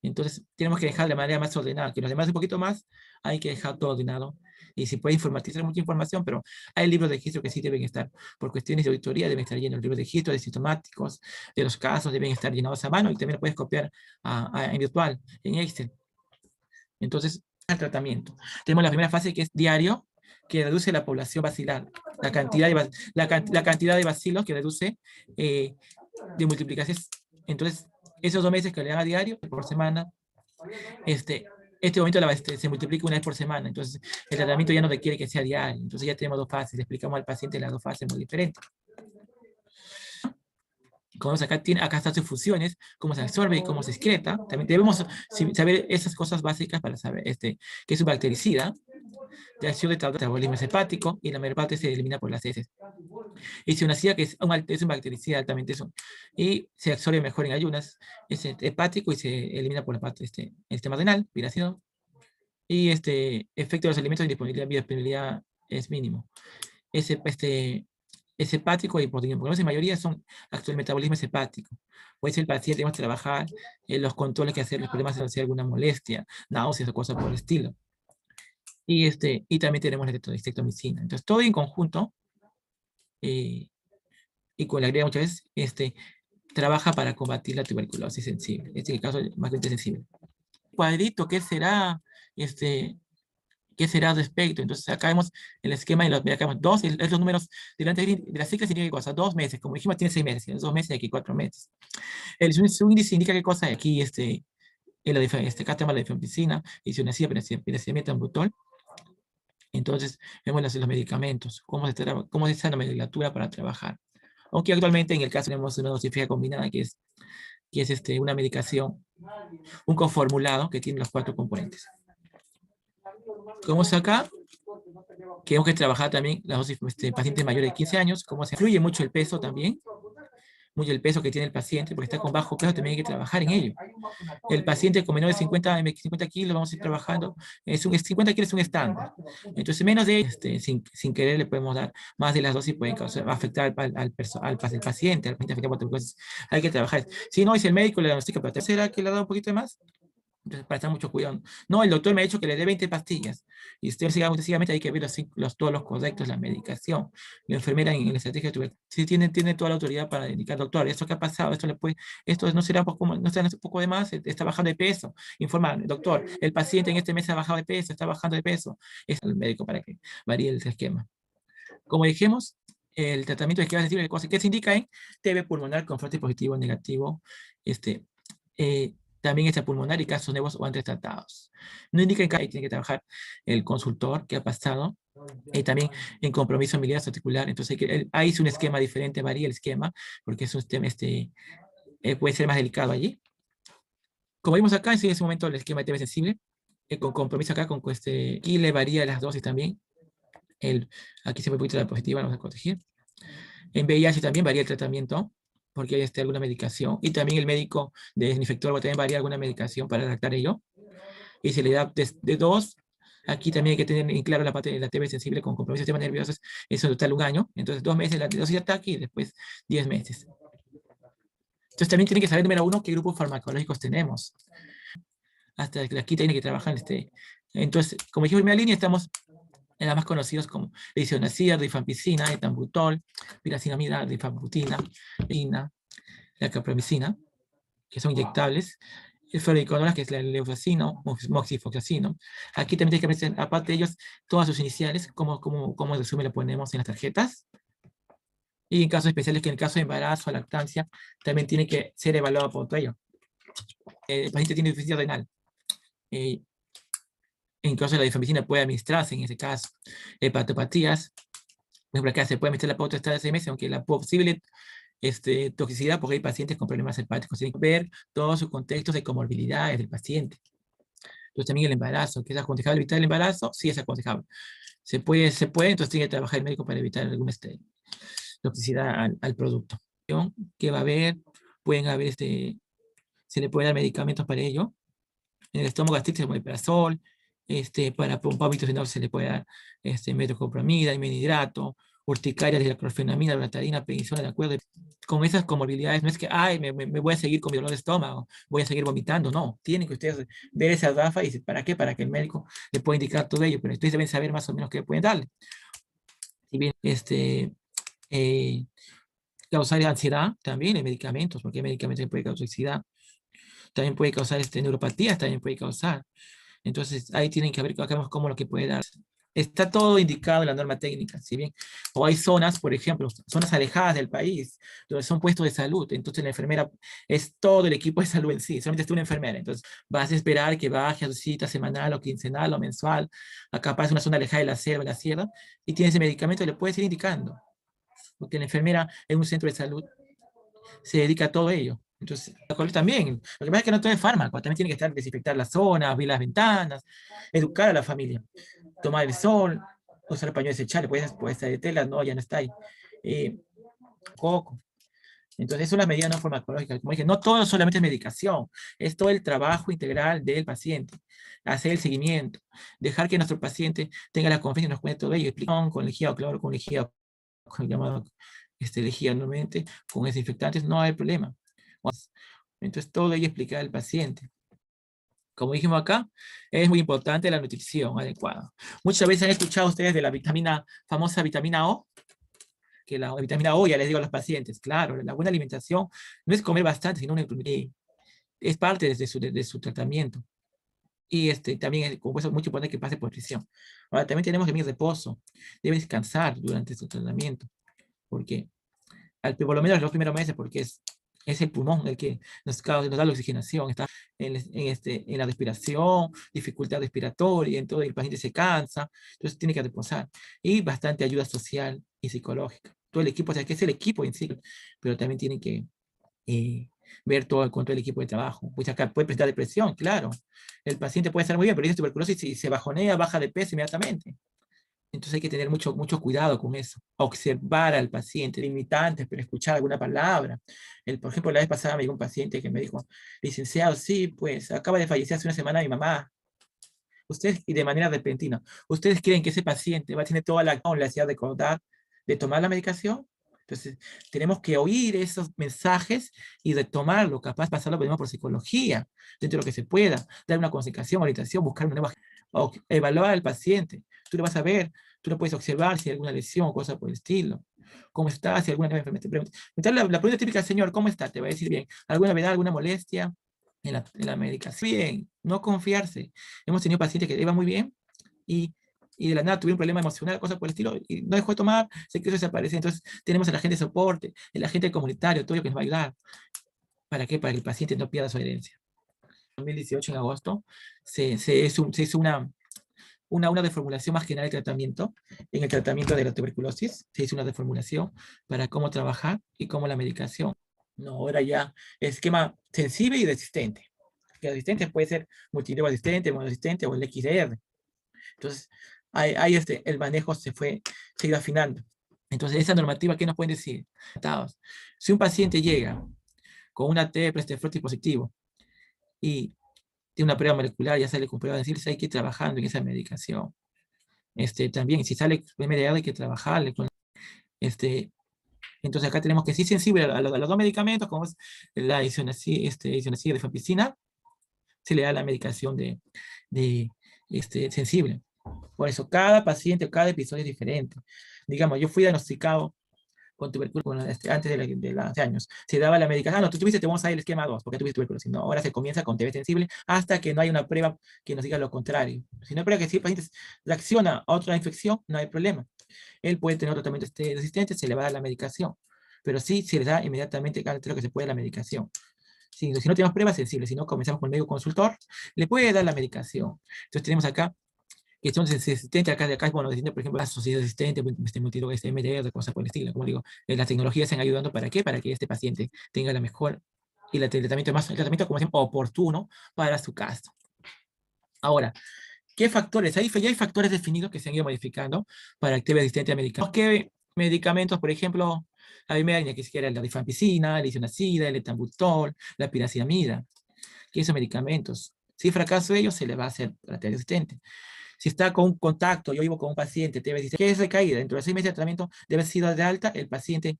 Entonces, tenemos que dejar de manera más ordenada, que los demás un poquito más, hay que dejar todo ordenado. Y se puede informatizar mucha información, pero hay libros de registro que sí deben estar, por cuestiones de auditoría, deben estar llenos los libros de registro, de sintomáticos, de los casos, deben estar llenados a mano, y también lo puedes copiar en virtual, en Excel. Entonces, el tratamiento. Tenemos la primera fase que es diario, que reduce la población bacilar, la cantidad de bacilos que reduce de multiplicaciones. Entonces, esos 2 meses que le dan a diario, por semana, este momento se multiplica una vez por semana. Entonces, el tratamiento ya no requiere que sea diario. Entonces, ya tenemos 2 fases. Le explicamos al paciente las 2 fases muy diferentes. Como acá están sus funciones, cómo se absorbe y cómo se excreta. También debemos saber esas cosas básicas para saber que es un bactericida, de acción de metabolismo hepático, y la mayor parte se elimina por las heces. Y sionacida, que es un bactericida altamente y se absorbe mejor en ayunas, es hepático y se elimina por la parte el sistema renal, piracino, y efecto de los alimentos y disponibilidad es mínimo. Es hepático y proteína, porque la mayoría el metabolismo es hepático. Puede ser el paciente, tenemos que trabajar en los controles que hacer, los problemas de alguna molestia, náuseas o cosas por el estilo. Y también tenemos la estreptomicina. Entonces, todo en conjunto, y con la agregación muchas veces, trabaja para combatir la tuberculosis sensible. Este es el caso más sensible. Cuadrito, ¿qué será? ¿Qué será al respecto? Entonces acá vemos el esquema y acá vemos los números delante de la cicla significa qué cosa, 2 meses, como dijimos tiene 6 meses, 2 meses y aquí 4 meses. Su índice indica qué cosa, aquí acá tenemos la difenpicina, isoniazida, penicillamida, tambutol. Entonces vemos los medicamentos, cómo se está la nomenclatura para trabajar. Aunque actualmente en el caso tenemos una dosis fija combinada que es una medicación, un coformulado que tiene los 4 componentes. Como es acá, tenemos que trabajar también las dosis pacientes mayores de 15 años, cómo se influye mucho el peso también, mucho el peso que tiene el paciente, porque está con bajo peso, también hay que trabajar en ello. El paciente con menos de 50 kilos, vamos a ir trabajando, 50 kilos es un estándar. Entonces, menos de sin querer le podemos dar más de las dosis, pueden afectar al paciente, afectar por cosas. Hay que trabajar. Si no, si el médico le diagnostica, pero ¿será que le da un poquito de más? Entonces, para estar mucho cuidado. No, el doctor me ha dicho que le dé 20 pastillas. Y usted sencillamente hay que ver todos los correctos, la medicación. La enfermera en la estrategia de tuberculosis sí tiene toda la autoridad para indicar, doctor, esto que ha pasado, esto no será un poco de más, está bajando de peso. Informar, doctor, el paciente en este mes ha bajado de peso, está bajando de peso. Es el médico para que varíe el esquema. Como dijimos, el tratamiento de esquema sensible, ¿qué se indica en TB pulmonar con frote positivo o negativo? También pulmonar y casos nuevos o antes tratados. No indica en que tiene que trabajar el consultor que ha pasado, y también en compromiso miliar articular. Entonces ahí es un esquema diferente, varía el esquema, porque es un tema, puede ser más delicado allí. Como vimos acá, en ese momento el esquema de TB sensible, con compromiso acá, aquí le varía las dosis también. Aquí se puede poner la positiva, vamos a corregir. En VIH también varía el tratamiento. porque hay alguna medicación. Y también el médico desinfector va a también variar alguna medicación para adaptar ello. Y se le da de 2. Aquí también hay que tener en claro la parte de la TB sensible con compromiso de sistemas nerviosos. Eso total 1 año. Entonces 2 meses la dosis de ataque y después 10 meses. Entonces también tiene que saber, número 1, qué grupos farmacológicos tenemos. Hasta que aquí tiene que trabajar Entonces, como dijimos en primera línea, estamos en las más conocidos como isoniazid, rifampicina, etambutol, piracinamida, rifabutina, la capromicina, que son inyectables, el fluoroquinolonas, que es la levofloxacino, moxifloxacino. Aquí también tiene que aprender, aparte de ellos, todas sus iniciales, cómo en resumen lo ponemos en las tarjetas. Y en casos especiales, que en el caso de embarazo o lactancia, también tiene que ser evaluado por todo ello. El paciente tiene deficiencia renal. En caso de la difamicina puede administrarse, en ese caso, hepatopatías. Por ejemplo, acá se puede administrar la pauta de 6 meses, aunque la posible toxicidad, porque hay pacientes con problemas hepáticos. Tienen que ver todos sus contextos de comorbilidades del paciente. Entonces también el embarazo, que es aconsejable evitar el embarazo, sí es aconsejable. Se puede, entonces tiene que trabajar el médico para evitar alguna toxicidad al producto. Que va a haber, pueden haber, se le puede dar medicamentos para ello. En el estómago gastritis se puede perazol, para vómitos no se le puede dar metoclopramida, imenidrato, urticaria de la clorfenamina, loratadina, prednisona, de acuerdo. Con esas comorbilidades no es que, ay, me voy a seguir con mi dolor de estómago, voy a seguir vomitando, no. Tienen que ustedes ver esa DAFA y decir, ¿para qué? Para que el médico le pueda indicar todo ello, pero ustedes deben saber más o menos qué pueden darle. Si bien, causar ansiedad, también hay medicamentos, porque hay medicamentos que pueden causar ansiedad. También puede causar neuropatías, también puede causar. Entonces, ahí tienen que ver cómo lo que puede dar. Está todo indicado en la norma técnica, ¿sí bien? O hay zonas, por ejemplo, zonas alejadas del país, donde son puestos de salud. Entonces, la enfermera es todo el equipo de salud en sí, solamente está una enfermera. Entonces, vas a esperar que baje a su cita semanal o quincenal o mensual. Acá pasa una zona alejada de la selva, de la sierra, y tiene ese medicamento y le puedes ir indicando. Porque la enfermera en un centro de salud se dedica a todo ello. Entonces, también, lo que pasa es que no todo es fármaco, también tiene que estar desinfectar la zona, abrir las ventanas, educar a la familia, tomar el sol, usar el pañuelo desechable, puede estar de tela, no, ya no está ahí. Coco. Entonces, son las medidas no farmacológicas. Como dije, no todo solamente es medicación, es todo el trabajo integral del paciente, hacer el seguimiento, dejar que nuestro paciente tenga la confianza y nos cuente todo ello, explicación con lejía o cloro, con lejía, con llamado lejía normalmente, con desinfectantes, no hay problema. Entonces, todo ello explicar al paciente. Como dijimos acá, es muy importante la nutrición adecuada. Muchas veces han escuchado ustedes de la famosa vitamina O, que la vitamina O, ya les digo a los pacientes, claro, la buena alimentación no es comer bastante, sino es parte de su tratamiento. Y también, como eso, es mucho importante que pase por nutrición. Ahora, también tenemos que reposo. Deben descansar durante su tratamiento, porque por lo menos los primeros meses, porque es el pulmón el que nos da la oxigenación, está en la respiración, dificultad respiratoria, en todo el paciente se cansa, entonces tiene que reposar. Y bastante ayuda social y psicológica. Todo el equipo, o sea, que es el equipo en sí, pero también tiene que ver todo con todo el equipo de trabajo. Pues acá puede presentar depresión, claro. El paciente puede estar muy bien, pero tiene tuberculosis y se bajonea, baja de peso inmediatamente. Entonces hay que tener mucho cuidado con eso. Observar al paciente, limitantes, pero escuchar alguna palabra. Por ejemplo, la vez pasada me llegó un paciente que me dijo, licenciado, sí, pues acaba de fallecer hace una semana mi mamá. Ustedes, y de manera repentina, ¿ustedes creen que ese paciente va a tener toda la necesidad de acordar, de tomar la medicación? Entonces, tenemos que oír esos mensajes y retomarlo, capaz pasarlo primero por psicología, dentro de lo que se pueda, dar una consecución, orientación, buscar una nueva, o evaluar al paciente. Tú lo vas a ver, tú lo puedes observar si hay alguna lesión o cosa por el estilo. ¿Cómo está? Si hay alguna nueva enfermedad. La pregunta típica, señor, ¿cómo está? Te va a decir bien. ¿Alguna novedad, alguna molestia en la medicación? Bien, no confiarse. Hemos tenido pacientes que iban muy bien y de la nada tuvieron un problema emocional, cosas por el estilo, y no dejó de tomar, se quiso desaparecer. Entonces tenemos al agente de soporte, el agente comunitario, todo lo que nos va a ayudar. ¿Para qué? Para que el paciente no pierda su herencia. En 2018, en agosto, se hizo una reformulación más general del tratamiento. En el tratamiento de la tuberculosis se hizo una reformulación para cómo trabajar y cómo la medicación. No, ahora ya esquema sensible y resistente. Que resistente puede ser multilingüe resistente, monoresistente o el XR. Entonces, ahí el manejo se iba afinando. Entonces, esa normativa, ¿qué nos pueden decir? Si un paciente llega con una TPS fuerte y positivo y tiene una prueba molecular, ya sale con prueba de decirse, hay que ir trabajando en esa medicación. También, si sale MDR, hay que trabajarle con entonces acá tenemos que ser sensible a los dos medicamentos, como es la isoniazida de rifampicina, se le da la medicación de sensible. Por eso, cada paciente, cada episodio es diferente. Digamos, yo fui diagnosticado con tuberculosis antes de los años. Se daba la medicación, no, tú tuviste, te vamos a dar el esquema 2, porque tuviste tuberculosis. No, ahora se comienza con TB sensible hasta que no hay una prueba que nos diga lo contrario. Si no hay prueba que si el paciente reacciona a otra infección, no hay problema. Él puede tener otro tratamiento resistente, se le va a dar la medicación. Pero sí se le da inmediatamente cada lo que se puede la medicación. Si no tenemos pruebas sensibles, si no comenzamos con el médico consultor, le puede dar la medicación. Entonces tenemos acá que son resistentes, acá bueno, diciendo, por ejemplo, la sociedad resistente, multidrug, MDR, cosas por el estilo. Como digo, las tecnologías están ayudando ¿para qué? Para que este paciente tenga la mejor y el tratamiento como siempre, oportuno para su caso. Ahora, ¿qué factores? Ya hay factores definidos que se han ido modificando para actividad resistente a medicamentos. ¿Qué medicamentos, por ejemplo, la primera que era la rifampicina, la isoniazida, el etambutol, la piracetamida? ¿Qué esos medicamentos? Si fracaso ellos, se le va a hacer la terapia resistente. Si está con un contacto, yo vivo con un paciente, TB resistente, ¿qué es recaída? Dentro de 6 meses de tratamiento debe haber sido de alta, el paciente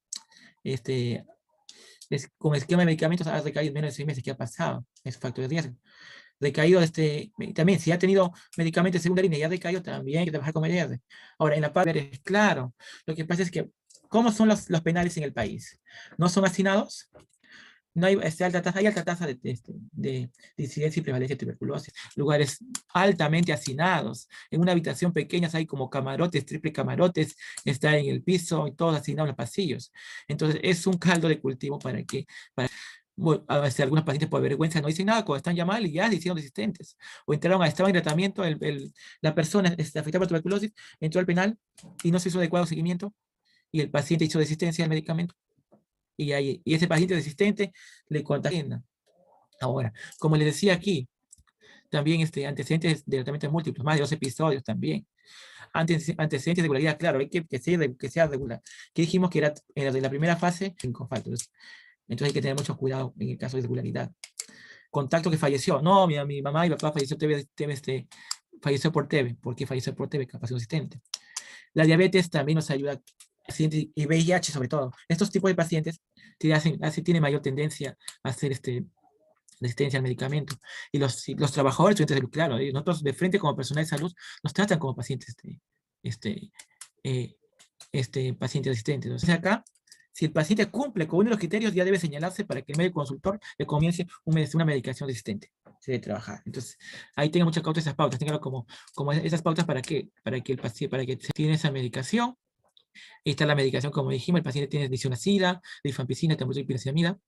con esquema de medicamentos ha recaído en menos de 6 meses. ¿Qué ha pasado? Es factor de riesgo. Recaído también, si ha tenido medicamentos de segunda línea y ha recaído, también hay que trabajar con MDR. Ahora, en la parte es claro, lo que pasa es que, ¿cómo son los penales en el país? ¿No son hacinados? No hay hay alta tasa de incidencia y prevalencia de tuberculosis. Lugares altamente hacinados. En una habitación pequeña hay como camarotes, triple camarotes, está en el piso y todos hacinados en los pasillos. Entonces, es un caldo de cultivo para que algunos pacientes por vergüenza no dicen nada, cuando están ya mal y ya se hicieron resistentes. O estaban en tratamiento, la persona afectada por tuberculosis entró al penal y no se hizo adecuado seguimiento y el paciente hizo resistencia al medicamento. Y ese paciente resistente le contagia. Ahora, como les decía aquí, también antecedentes de tratamientos múltiples, más de 2 episodios también. Antecedentes de regularidad, claro, hay que sea regular. Que dijimos que era en la primera fase, 5 factores. Entonces hay que tener mucho cuidado en el caso de regularidad. Contacto que falleció. No, mi mamá y papá falleció falleció por TB. ¿Por qué falleció por TB? Capacidad resistente. La diabetes también nos ayuda, y VIH sobre todo. Estos tipos de pacientes tienen mayor tendencia a hacer resistencia al medicamento. Y los trabajadores, claro, nosotros de frente como personal de salud nos tratan como pacientes paciente resistente. Entonces acá, si el paciente cumple con uno de los criterios, ya debe señalarse para que el médico consultor le comience una medicación resistente. Se debe trabajar. Entonces, ahí tenga mucha cauta esas pautas. Téngalo como esas pautas para que el paciente, para que se tiene esa medicación. Ahí está la medicación, como dijimos, el paciente tiene isoniazida, rifampicina, etambutol y piracetamida.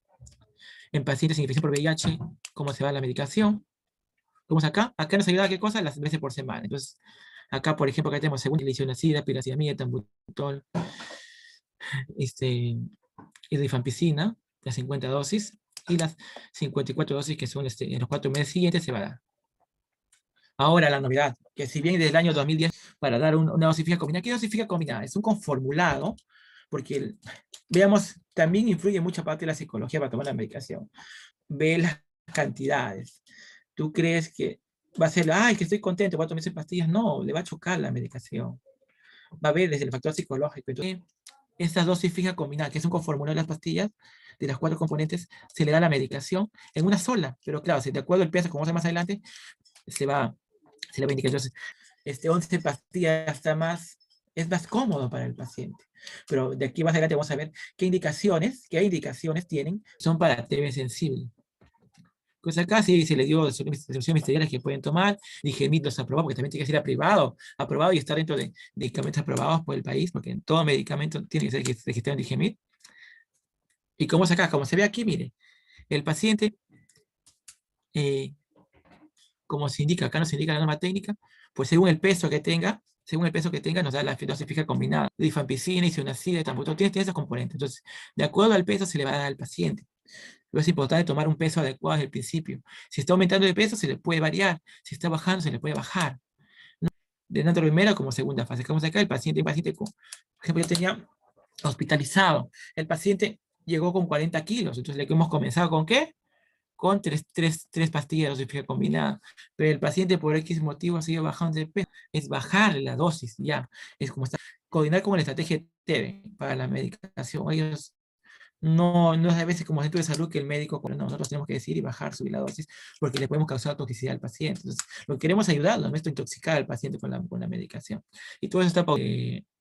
En pacientes sin infección por VIH, ¿cómo se va la medicación? Vamos acá nos ayuda a qué cosa, las veces por semana. Entonces, acá, por ejemplo, acá tenemos según isoniazida, piracetamida, etambutol, y rifampicina, las 50 dosis, y las 54 dosis que son en los 4 meses siguientes se va a dar. Ahora la novedad, que si bien desde el año 2010 para dar una dosificación combinada, ¿qué dosificación combinada? Es un conformulado, porque veamos, también influye mucha parte de la psicología para tomar la medicación. Ve las cantidades. ¿Tú crees que va a ser, ay, que estoy contento, voy a tomar esas pastillas? No, le va a chocar la medicación. Va a ver desde el factor psicológico. Entonces, estas dosis fijas combinadas, que es un conformulado de las pastillas, de las 4 componentes, se le da la medicación en una sola. Pero claro, si de acuerdo al peso, como vamos a ver más adelante, se le va a indicar. Entonces, 11 pastillas es más cómodo para el paciente. Pero de aquí más adelante vamos a ver qué indicaciones tienen, son para TB sensible. Pues acá sí se le dio soluciones ministeriales que pueden tomar, Digemit los aprobó, porque también tiene que ser aprobado y estar dentro de medicamentos aprobados por el país, porque todo medicamento tiene que ser registrado en Digemit. Y como es acá, como se ve aquí, mire, el paciente, como se indica, acá nos indica la norma técnica, pues según el peso que tenga, nos da la dosis fija combinada. Rifampicina, isoniazida, etambutol, tiene esos componentes. Entonces, de acuerdo al peso se le va a dar al paciente. Pero es importante tomar un peso adecuado desde el principio. Si está aumentando de peso, se le puede variar. Si está bajando, se le puede bajar. De tanto primera como segunda fase. Como acá, un paciente por ejemplo, yo tenía hospitalizado. El paciente llegó con 40 kilos, entonces le hemos comenzado ¿con qué? Con tres pastillas de dosificación combinada. Pero el paciente por X motivo sigue bajando de peso. Es bajar la dosis, ya. Es como estar, coordinar con la estrategia de TEBE para la medicación. Ellos no es a veces como centro de salud que el médico, no, nosotros tenemos que decir y bajar, subir la dosis, porque le podemos causar toxicidad al paciente. Entonces, lo que queremos ayudarlo, no es intoxicar al paciente con la medicación. Y todo eso está por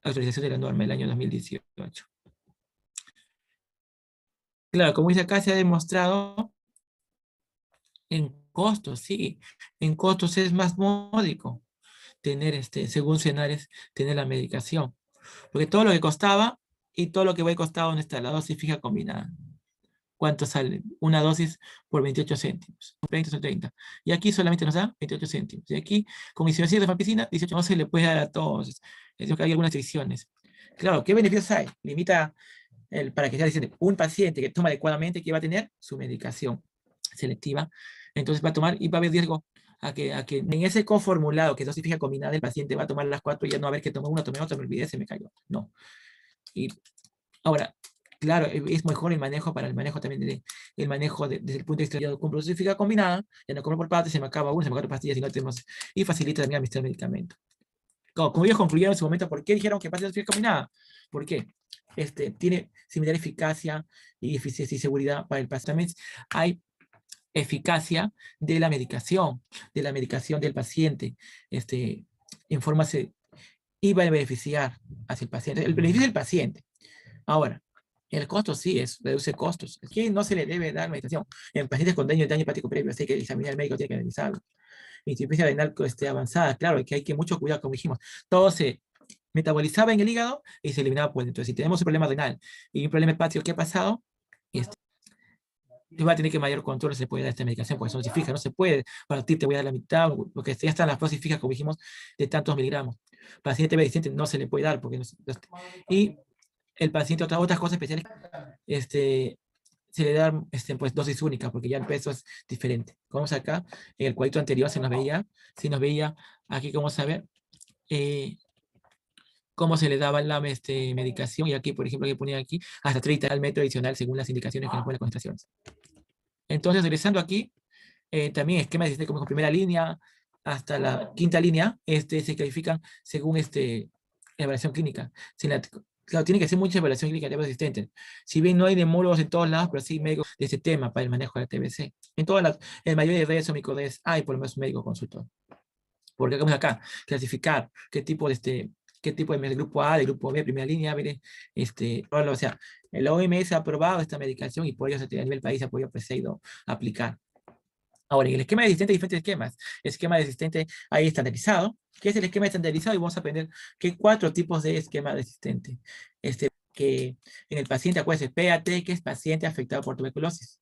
autorización de la norma del año 2018. Claro, como dice acá, se ha demostrado en costos, sí, en costos es más módico tener, según Cenares, tener la medicación. Porque todo lo que costaba y todo lo que va a costar, ¿dónde está la dosis fija combinada? ¿Cuánto sale? Una dosis por 28 céntimos. 20 son 30. Y aquí solamente nos da 28 céntimos. Y aquí, con insuficiencia de fampicina, 18 no se le puede dar a todos. Es que hay algunas restricciones. Claro, ¿qué beneficios hay? Limita, para que sea diciendo, un paciente que toma adecuadamente, que va a tener su medicación selectiva, entonces va a tomar y va a haber riesgo a que en ese coformulado, que es dosis fija combinada, el paciente va a tomar las 4 y ya no va a ver que tomó una, tomé otra, me olvidé, se me cayó. No. Y ahora, claro, es mejor el manejo para el manejo también el manejo desde el punto de vista de con dosis fija combinada, ya no compro por partes, se me acaba una, se me acaba otra pastilla, si no tenemos, y facilita también administrar el medicamento. Como ellos concluyeron en su momento, ¿por qué dijeron que pastilla dosis fija combinada? ¿Por qué? Tiene similar eficacia y eficiencia y seguridad para el paciente. También hay eficacia de la medicación del paciente, en forma y va a beneficiar hacia el paciente. El beneficio del paciente. Ahora, el costo sí reduce costos. Aquí no se le debe dar medicación. En pacientes con daño hepático previo, así que examinar el médico tiene que analizarlo. Insuficiencia renal avanzada, claro, que hay que mucho cuidado, como dijimos. Todo se metabolizaba en el hígado y se eliminaba por dentro. Entonces, si tenemos un problema renal y un problema hepático, ¿qué ha pasado? Va a tener que mayor control se puede dar esta medicación, porque son dosis fijas, no se puede, para ti te voy a dar la mitad, porque ya están las dosis fijas, como dijimos, de tantos miligramos. Paciente resistente no se le puede dar, porque y el paciente, otras cosas especiales, se le da pues, dosis única, porque ya el peso es diferente. Como vemos acá, en el cuadrito anterior se nos veía aquí, como saber, cómo se le daba la medicación, y aquí, por ejemplo, que ponía aquí, hasta 30 al metro adicional, según las indicaciones que nos ponen las concentraciones. Entonces, regresando aquí, también esquemas de como primera línea hasta la quinta línea, se califican según evaluación clínica. Claro, tiene que ser mucha evaluación clínica de resistente. Si bien no hay demólogos en todos lados, pero sí médicos de ese tema para el manejo de la TBC. En mayoría de redes o microredes hay por lo menos un médico consultor. Porque vamos acá, clasificar qué tipo de grupo A, de grupo B, primera línea, o sea, el OMS ha aprobado esta medicación y por ello a nivel país se ha podido aplicar. Ahora, en el esquema de existente hay diferentes esquemas. El esquema de existente ahí estandarizado. ¿Qué es el esquema estandarizado? Y vamos a aprender que hay 4 tipos de esquema de existente. Que en el paciente, acuérdense, PAT, que es paciente afectado por tuberculosis.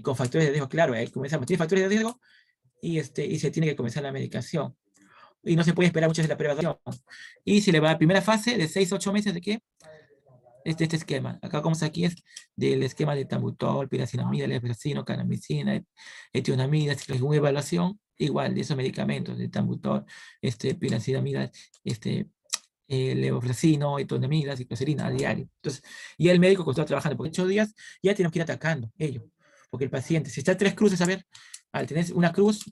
Con factores de riesgo, claro, tiene factores de riesgo y se tiene que comenzar la medicación. Y no se puede esperar mucho de la prevención. Y se le va a la primera fase de 6 a 8 meses de qué? Este esquema. Acá como aquí es del esquema de tambutol, piracinamida, levetiracetam, canamicina, etionamida, según evaluación, igual de esos medicamentos, de tambutol, piracinamida, levofloxacino, etonamida, cicloserina a diario. Entonces, ya el médico que está trabajando por 8 días, ya tenemos que ir atacando ello. Porque el paciente, si está 3 cruces, a ver, al tener una cruz,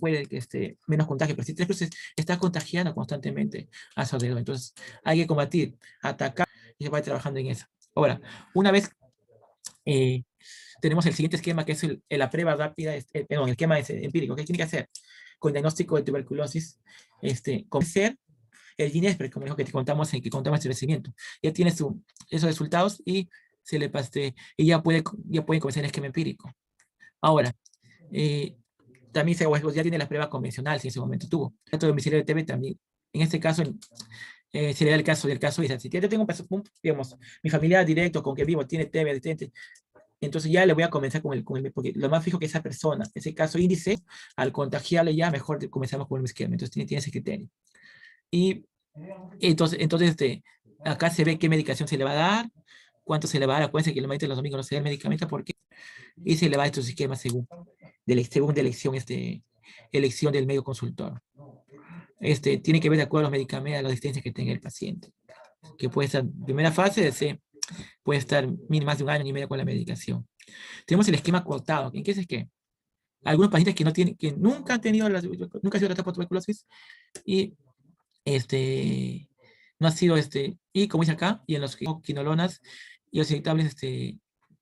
puede que menos contagio, pero si 3 cruces está contagiando constantemente a su alrededor. Entonces, hay que combatir, atacar, y se va trabajando en eso. Ahora, una vez tenemos el siguiente esquema, que es la prueba rápida, el esquema empírico. ¿Qué tiene que hacer? Con diagnóstico de tuberculosis, conocer el GINESPRE, como dijo que contamos el crecimiento. Ya tiene esos resultados y y ya pueden comenzar el esquema empírico. Ahora, también ya tiene la prueba convencional, si en ese momento tuvo. El dato domiciliario de TB también. En este caso, sería el caso ISA. Si yo tengo digamos, mi familiar directo con que vivo tiene TB resistente, entonces ya le voy a comenzar porque lo más fijo que esa persona, ese caso índice, al contagiarle ya, mejor comenzamos con el esquema. Entonces tiene ese criterio. Y entonces acá se ve qué medicación se le va a dar, cuánto se le va a dar. Acuérdense que el martes y los domingos no se da el medicamento porque y se le va a estos esquemas según elección del médico consultor. Tiene que ver de acuerdo a los medicamentos, a las asistencias que tenga el paciente. que puede estar, primera fase, puede estar más de un año y medio con la medicación. Tenemos el esquema cortado. ¿En qué es que? Algunos pacientes que no tienen, que nunca han tenido, nunca han sido tratados por tuberculosis y no ha sido, y como dice acá, y en los quinolonas y los inyectables,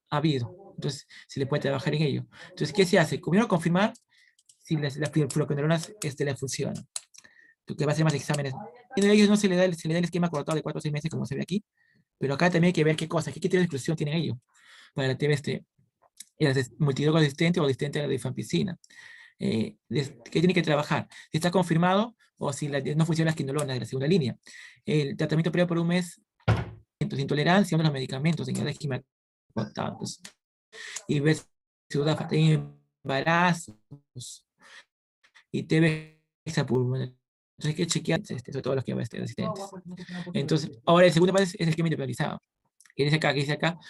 ha habido. Entonces, se le puede trabajar en ello. Entonces, ¿qué se hace? Primero confirmar si las fluoroquinolonas le funcionan. Que va a hacer más exámenes. En ellos no se le da el esquema cortado de 4 o 6 meses, como se ve aquí, pero acá también hay que ver qué cosas, qué criterio de exclusión tienen ellos para la TV multidroga resistente o resistente a la rifampicina. ¿Qué tiene que trabajar? Si está confirmado o si no funciona la quinolona de la segunda línea. El tratamiento previo por un mes, entonces, intolerancia a los medicamentos en el esquema cortado. Y ver si duda tiene embarazos y TV extrapulmonar. Entonces hay que chequear sobre todo los que resistentes. Entonces, ahora el segundo paso es el esquema individualizado. Que dice acá,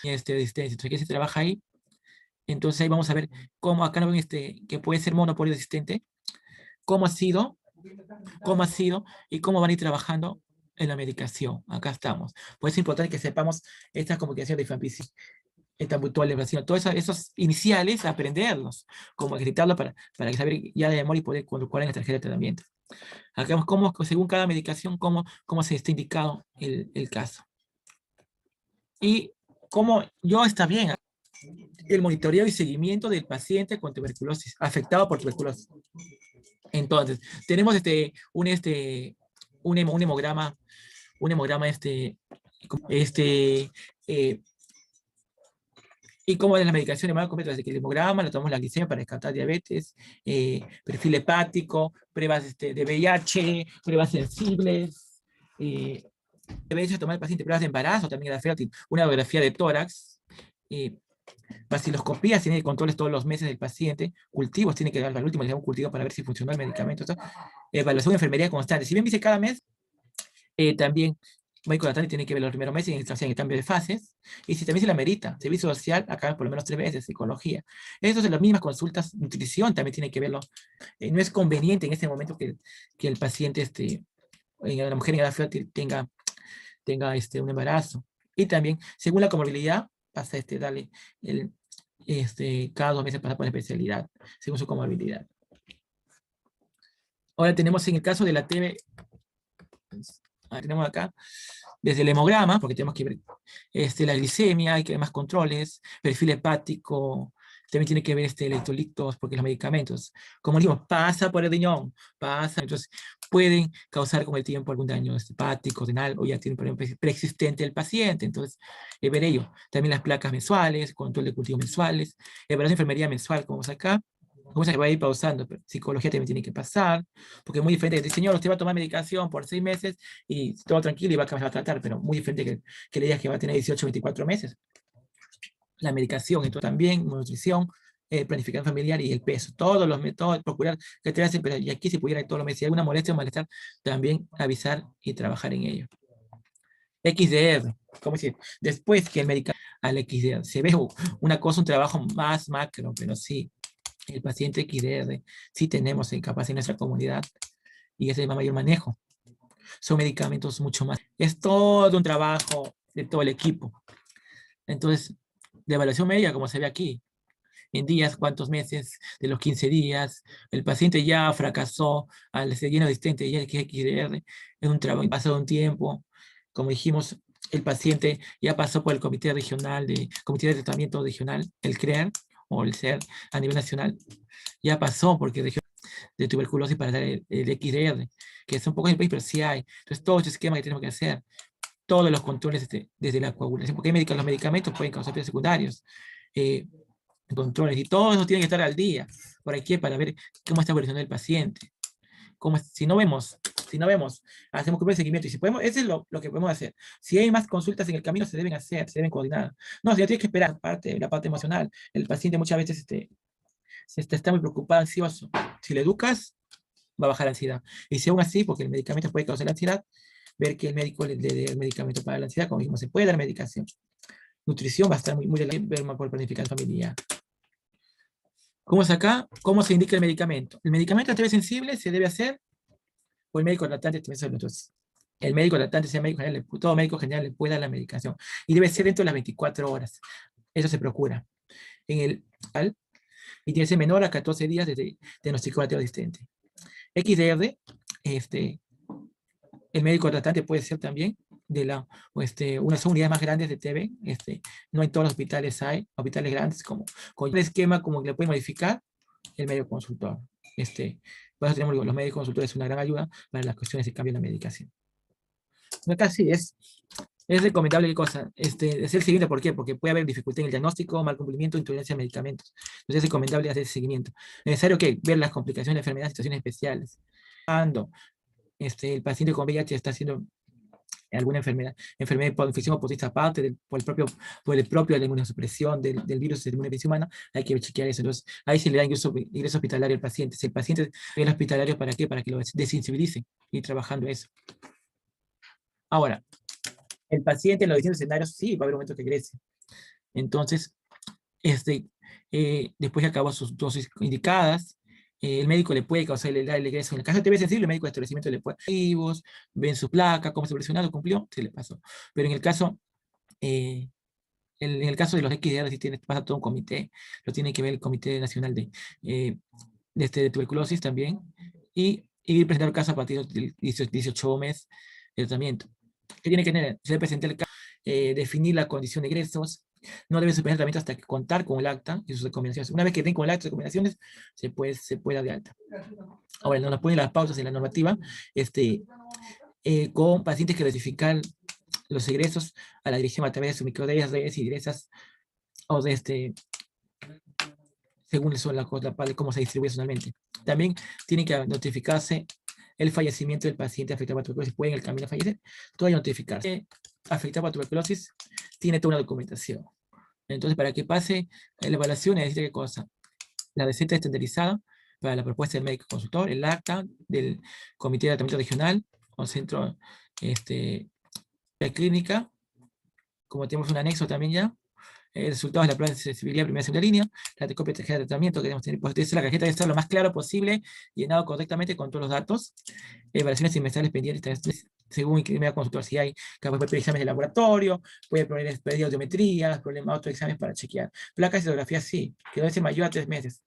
resistencia. Entonces, ¿qué se trabaja ahí? Entonces ahí vamos a ver cómo acá no ven que puede ser monopolio resistente, cómo ha sido y cómo van a ir trabajando en la medicación. Acá estamos. Pues es importante que sepamos estas comunicaciones de rifampicina, etambutal, todos esos iniciales, aprenderlos, como ejercitarlos para saber ya de memoria y poder cuál es la tarjeta de tratamiento. Acá vemos cómo, según cada medicación, cómo se está indicado el caso. Y cómo está bien el monitoreo y seguimiento del paciente con tuberculosis, afectado por tuberculosis. Entonces, tenemos un hemograma, y cómo es la medicación de manera completa, desde que el hemograma, le tomamos la glicemia para descartar diabetes, perfil hepático, pruebas de VIH, pruebas sensibles, debe tomar el paciente pruebas de embarazo, también la fértil, una radiografía de tórax, vaciloscopías, tiene controles todos los meses del paciente, cultivos, tiene que dar al último, le da un cultivo para ver si funcionó el medicamento, evaluación de enfermería constante. Si bien dice cada mes, también médico tratante tiene que ver los primeros meses en el cambio de fases, y si también se la merita, servicio social, acá por lo menos 3 veces, psicología. Eso es las mismas consultas, nutrición también tiene que verlo. No es conveniente en este momento que el paciente, la mujer en edad fértil tenga un embarazo. Y también, según la comorbilidad, pasa darle cada 2 meses pasa por especialidad, según su comorbilidad. Ahora tenemos en el caso de la TB, tenemos acá, desde el hemograma, porque tenemos que ver la glicemia, hay que ver más controles, perfil hepático, también tiene que ver electrolitos, porque los medicamentos, como digo, pasa por el riñón, entonces pueden causar con el tiempo algún daño hepático, renal, o ya tiene un problema preexistente el paciente, entonces ver ello. También las placas mensuales, control de cultivos mensuales, evaluación de enfermería mensual, como vemos acá, como se va a ir pausando, pero psicología también tiene que pasar, porque es muy diferente, señor, usted va a tomar medicación por 6 meses y todo tranquilo y va a comenzar a tratar, pero muy diferente que le digas que va a tener 18 o 24 meses. La medicación, entonces también, nutrición, planificación familiar y el peso. Todos los métodos, procurar que te hacen, pero y aquí si pudiera todos los meses, si hay alguna molestia o malestar, también avisar y trabajar en ello. XDR, ¿cómo decir? Después que el medicamento al XDR, se ve una cosa, un trabajo más macro, pero sí, el paciente XDR, sí tenemos capaz en nuestra comunidad y ese es el mayor manejo. Son medicamentos mucho más. Es todo un trabajo de todo el equipo. Entonces, de evaluación media, como se ve aquí, en días, cuántos meses, de los 15 días, el paciente ya fracasó al ser lleno de resistente, ya que es XDR, es un trabajo, pasado un tiempo, como dijimos, el paciente ya pasó por el comité comité de tratamiento regional, el CREAR, o el CER, a nivel nacional, ya pasó porque de tuberculosis para dar el XDR, que es un poco en el país, pero sí hay. Entonces, todo este esquema que tenemos que hacer, todos los controles desde la coagulación, porque los medicamentos pueden causar efectos secundarios, controles, y todo eso tiene que estar al día. ¿Por aquí? Para ver cómo está evolucionando el paciente. Si no vemos, hacemos un seguimiento. Y si podemos, eso es lo que podemos hacer. Si hay más consultas en el camino, se deben hacer, se deben coordinar. No, si ya tienes que esperar la parte emocional. El paciente muchas veces está muy preocupado, ansioso. Si le educas, va a bajar la ansiedad. Y si aún así, porque el medicamento puede causar ansiedad, ver que el médico le dé el medicamento para la ansiedad, como dijimos, se puede dar medicación. Nutrición va a estar muy ver por planificación familiar. ¿Cómo es acá? ¿Cómo se indica el medicamento? El medicamento a TB sensible se debe hacer por el médico tratante de nosotros. el médico tratante, sea médico general, todo médico general le puede dar la medicación. Y debe ser dentro de las 24 horas. Eso se procura. En el y tiene que ser menor a 14 días desde diagnosticado al asistente. XDR, el médico tratante puede ser también de unas unidades más grandes de TB. No en todos los hospitales hay, hospitales grandes, con un esquema como que le puede modificar el médico consultor. Por eso tenemos los médicos consultores, es una gran ayuda para las cuestiones de cambio de la medicación. Acá sí es recomendable qué cosa, hacer el seguimiento. ¿Por qué? Porque puede haber dificultad en el diagnóstico, mal cumplimiento, intolerancia a medicamentos. Entonces es recomendable hacer el seguimiento. Es necesario que ver las complicaciones de enfermedades, situaciones especiales. Cuando el paciente con VIH está haciendo alguna enfermedad por infección oportunista aparte, por el propio de la inmunosupresión del virus de la inmunodeficiencia humana, hay que chequear eso. Entonces, ahí se le da ingreso hospitalario al paciente. Si el paciente viene hospitalario, ¿para qué? Para que lo desensibilice y trabajando eso. Ahora, el paciente en los distintos escenarios, sí, va a haber momentos que crece. Entonces, después que acabó sus dosis indicadas, el médico le puede causar el egreso. En el caso de TB sensible, el médico de establecimiento le puede ven su placa, cómo se presionado, cumplió, se le pasó. Pero en el caso, en el caso de los XDR, si pasa todo un comité, lo tiene que ver el Comité Nacional de Tuberculosis también, y presentar el caso a partir del 18 mes de tratamiento. ¿Qué tiene que tener? Se debe presentar el caso, definir la condición de egresos, no debe suspender el tratamiento hasta contar con el acta y sus recomendaciones. Una vez que den con el acta y sus recomendaciones, se puede dar de alta. Ahora, nos ponen las pausas en la normativa, con pacientes que rectifican los egresos a la dirección a través de sus microredes, redes y directas, o según cómo se distribuye personalmente. También tiene que notificarse el fallecimiento del paciente afectado por tuberculosis. Puede en el camino a fallecer, todo hay que notificarse. Afectado por tuberculosis tiene toda una documentación. Entonces, para que pase la evaluación, necesita qué cosa: la receta estandarizada para la propuesta del médico consultor, el acta del comité de tratamiento regional o centro de clínica, como tenemos un anexo también ya, resultados de la prueba de accesibilidad primera y segunda línea, la copia de tarjeta de tratamiento que debemos tener, pues la tarjeta debe estar lo más claro posible, llenado correctamente con todos los datos, evaluaciones trimestrales pendientes, según el primer consultor, si hay, capaz puede pedir exámenes de laboratorio, puede pedir audiometrías, otros exámenes para chequear. Placas y fotografías sí, que debe ser mayor a 3 meses.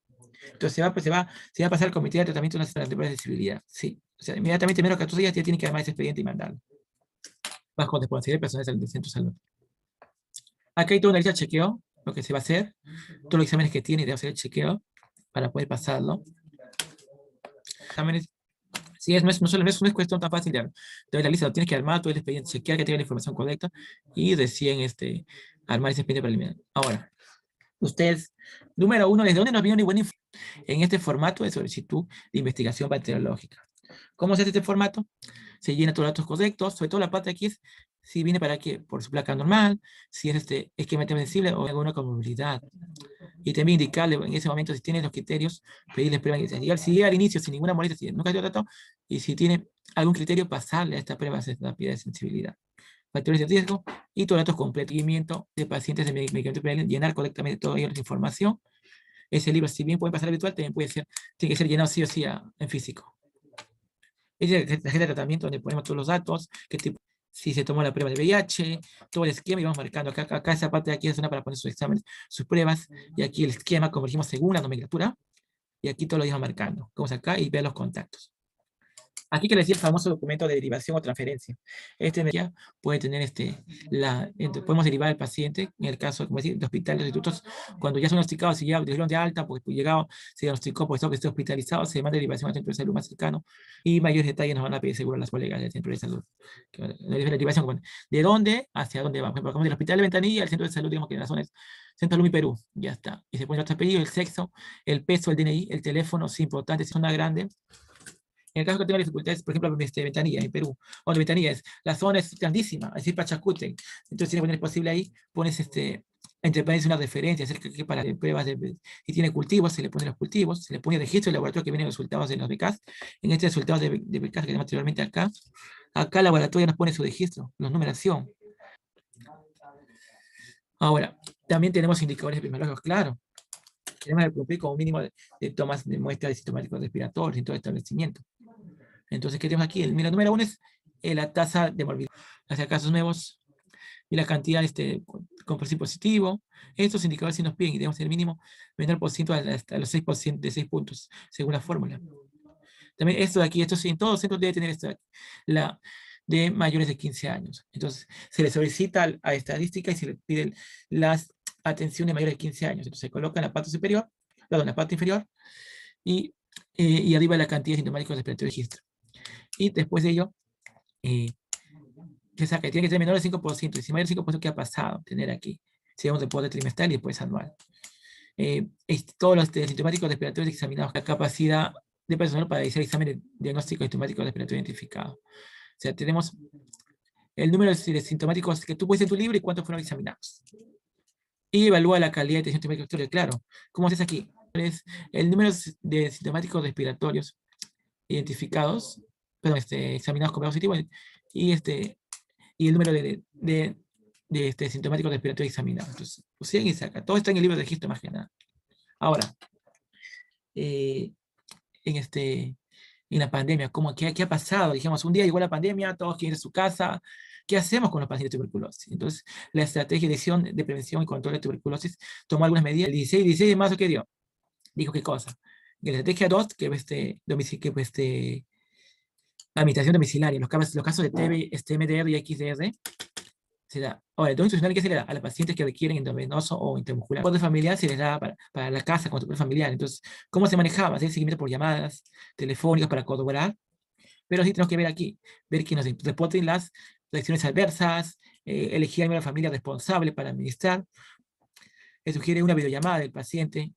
Entonces se va a pasar al comité de tratamiento nacional de pruebas de accesibilidad. Sí, o sea, inmediatamente menos de 14 días ya tiene que armar ese expediente y mandarlo. Más con responsabilidad personal del centro de salud. Acá hay toda una lista de chequeo, lo que se va a hacer, todos los exámenes que tiene, debe hacer el chequeo para poder pasarlo. Exámenes, sí, no es cuestión tan fácil de la lista, lo tienes que armar todo el expediente, chequear que tenga la información correcta y recién armar ese expediente preliminar. Ahora, ustedes, número 1, ¿desde dónde nos viene buena información? En este formato de solicitud de investigación bacteriológica. ¿Cómo se hace este formato? Se llena todos los datos correctos, sobre todo la parte de aquí es si viene para qué, por su placa normal, si es esquema sensible o alguna comorbilidad. Y también indicarle en ese momento si tiene los criterios, pedirle prueba inicial. Si llega al inicio sin ninguna molestia, si nunca ha sido tratado, y si tiene algún criterio, pasarle a esta prueba rápida de sensibilidad. Factores de riesgo y todos los datos completos. Seguimiento de pacientes de medicamentos, llenar correctamente toda la información. Ese libro, si bien puede pasar a virtual, también tiene que ser llenado sí o sí en físico. Es la tarjeta de tratamiento donde ponemos todos los datos, si se tomó la prueba de VIH, todo el esquema, y vamos marcando. Acá esa parte de aquí es una para poner sus exámenes, sus pruebas, y aquí el esquema, como dijimos, según la nomenclatura, y aquí todo lo íbamos marcando. Vamos acá y ver los contactos. Aquí que les decía el famoso documento de derivación o transferencia. Puede tener podemos derivar al paciente, en el caso, como decir, de hospitales, de institutos, cuando ya son diagnosticados, si ya dieron de alta, porque se diagnosticó, porque esté hospitalizado, se manda derivación al centro de salud más cercano, y mayores detalles nos van a pedir seguro las colegas del centro de salud. ¿De dónde? ¿Hacia dónde va? Por ejemplo, como del hospital de Ventanilla, el centro de salud, digamos que en la zona es Centro de Salud Perú, ya está. Y se pone otro apellido, el sexo, el peso, el DNI, el teléfono, si es importante, si es zona grande. En el caso que tenga dificultades, por ejemplo, Ventanilla, en Perú, o de Ventanilla, la zona es grandísima, es decir, Pachacútec. Entonces, si es posible ahí, pones entre paréntesis una referencia acerca que para pruebas si tiene cultivos, se le pone los cultivos, se le pone el registro del laboratorio que vienen los resultados de los BCAS. En este resultados de BCAS que tenemos anteriormente acá el laboratorio nos pone su registro, la numeración. Ahora, también tenemos indicadores epidemiológicos, claro. Tenemos que cumplir con un mínimo de tomas de muestras de sintomáticos respiratorios en todo establecimiento. Entonces, ¿qué tenemos aquí? El número 1 es la tasa de morbilidad, hacia casos nuevos y la cantidad con perfil positivo. Estos indicadores sí nos piden y debemos ser mínimo menor por ciento hasta los 6% de 6 puntos, según la fórmula. También esto de aquí, esto sí, en todos los centros debe tener esto de aquí, la de mayores de 15 años. Entonces, se le solicita a estadística y se le piden las atenciones mayores de 15 años. Entonces, se coloca en la parte superior, perdón, en la parte inferior, y arriba la cantidad de sintomáticos respiratorios de registro. Y después de ello, se saca, tiene que ser menor del 5%, y si mayor del 5%, ¿qué ha pasado? Tener aquí, si es un reporte trimestral y después anual. Todos los sintomáticos respiratorios examinados, la capacidad de personal para realizar exámenes diagnósticos sintomáticos respiratorios identificados. O sea, tenemos el número de sintomáticos que tú puedes en tu libro y cuántos fueron examinados. Y evalúa la calidad de sintomáticos respiratorios. Claro, ¿cómo haces aquí? Es el número de sintomáticos respiratorios identificados, perdón, examinados como positivos, y el número de sintomáticos respiratorios examinados. Entonces, siguen y saca. Todo está en el libro de registro más que nada. Ahora, en la pandemia, ¿qué ha pasado? Dijimos, un día llegó la pandemia, todos quieren ir a su casa. ¿Qué hacemos con los pacientes de tuberculosis? Entonces, la estrategia de acción de prevención y control de tuberculosis tomó algunas medidas. El 16 de marzo, ¿qué dio? Dijo, ¿qué cosa? Que la estrategia 2, administración domiciliaria, los casos de TB, MDR y XDR, se da. Ahora, el dosis institucional, ¿qué se le da? A los pacientes que requieren endovenoso o intramuscular. El soporte familiar se les da para la casa con soporte familiar. Entonces, ¿cómo se manejaba? Hacer seguimiento por llamadas telefónicas para corroborar. Pero sí tenemos que ver aquí, ver que nos reporten las reacciones adversas, elegir a una familia responsable para administrar. Sugiere una videollamada del paciente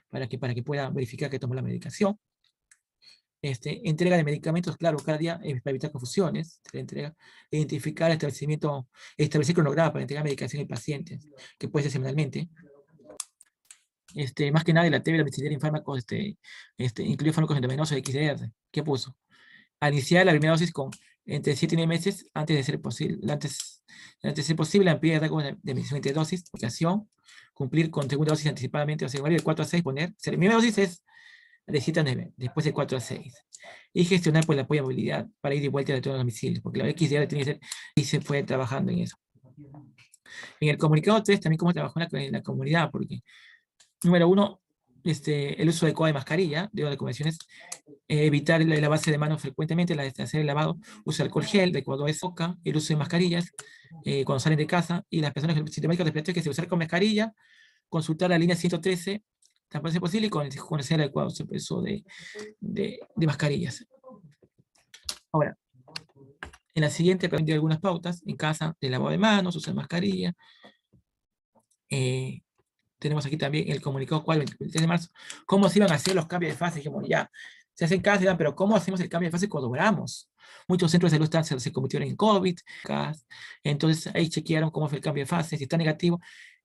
para que pueda verificar que tomó la medicación. Entrega de medicamentos, claro, cada día para evitar confusiones, identificar establecer cronograma para entregar medicación al paciente, que puede ser semanalmente. Más que nada, la TB domiciliaria en fármacos, incluye fármacos endovenosos de XDR. ¿Qué puso? Al iniciar la primera dosis con entre 7 y 9 meses, antes de ser posible, ampliar el rango de medición entre dosis, aplicación, cumplir con segunda dosis anticipadamente, o sea, de 4 a 6, la primera dosis es de 7 a 9, después de 4 a 6. Y gestionar el apoyo a movilidad para ir y vuelta de todos los domicilios, porque la XDR tiene que ser, y se fue trabajando en eso. En el comunicado 3 también cómo trabajó en la comunidad, porque, número 1, el uso adecuado de mascarilla, de recomendaciones, evitar la base de manos frecuentemente, hacer el lavado, uso de alcohol gel, de cuando es boca, el uso de mascarillas, cuando salen de casa, y las personas sintomáticas respiratorias que se usan con mascarilla, consultar la línea 113, tan pronto posible, y conocer el adecuado uso de mascarillas. Ahora, en la siguiente aprendí algunas pautas en casa de lavado de manos, uso de mascarilla. Tenemos aquí también el comunicado 23 de marzo, cómo se iban a hacer los cambios de fase. Dijimos, ya, se hacen casa, pero ¿cómo hacemos el cambio de fase cuando oramos? Muchos centros de salud se convirtieron en COVID, entonces ahí chequearon cómo fue el cambio de fase, si está negativo,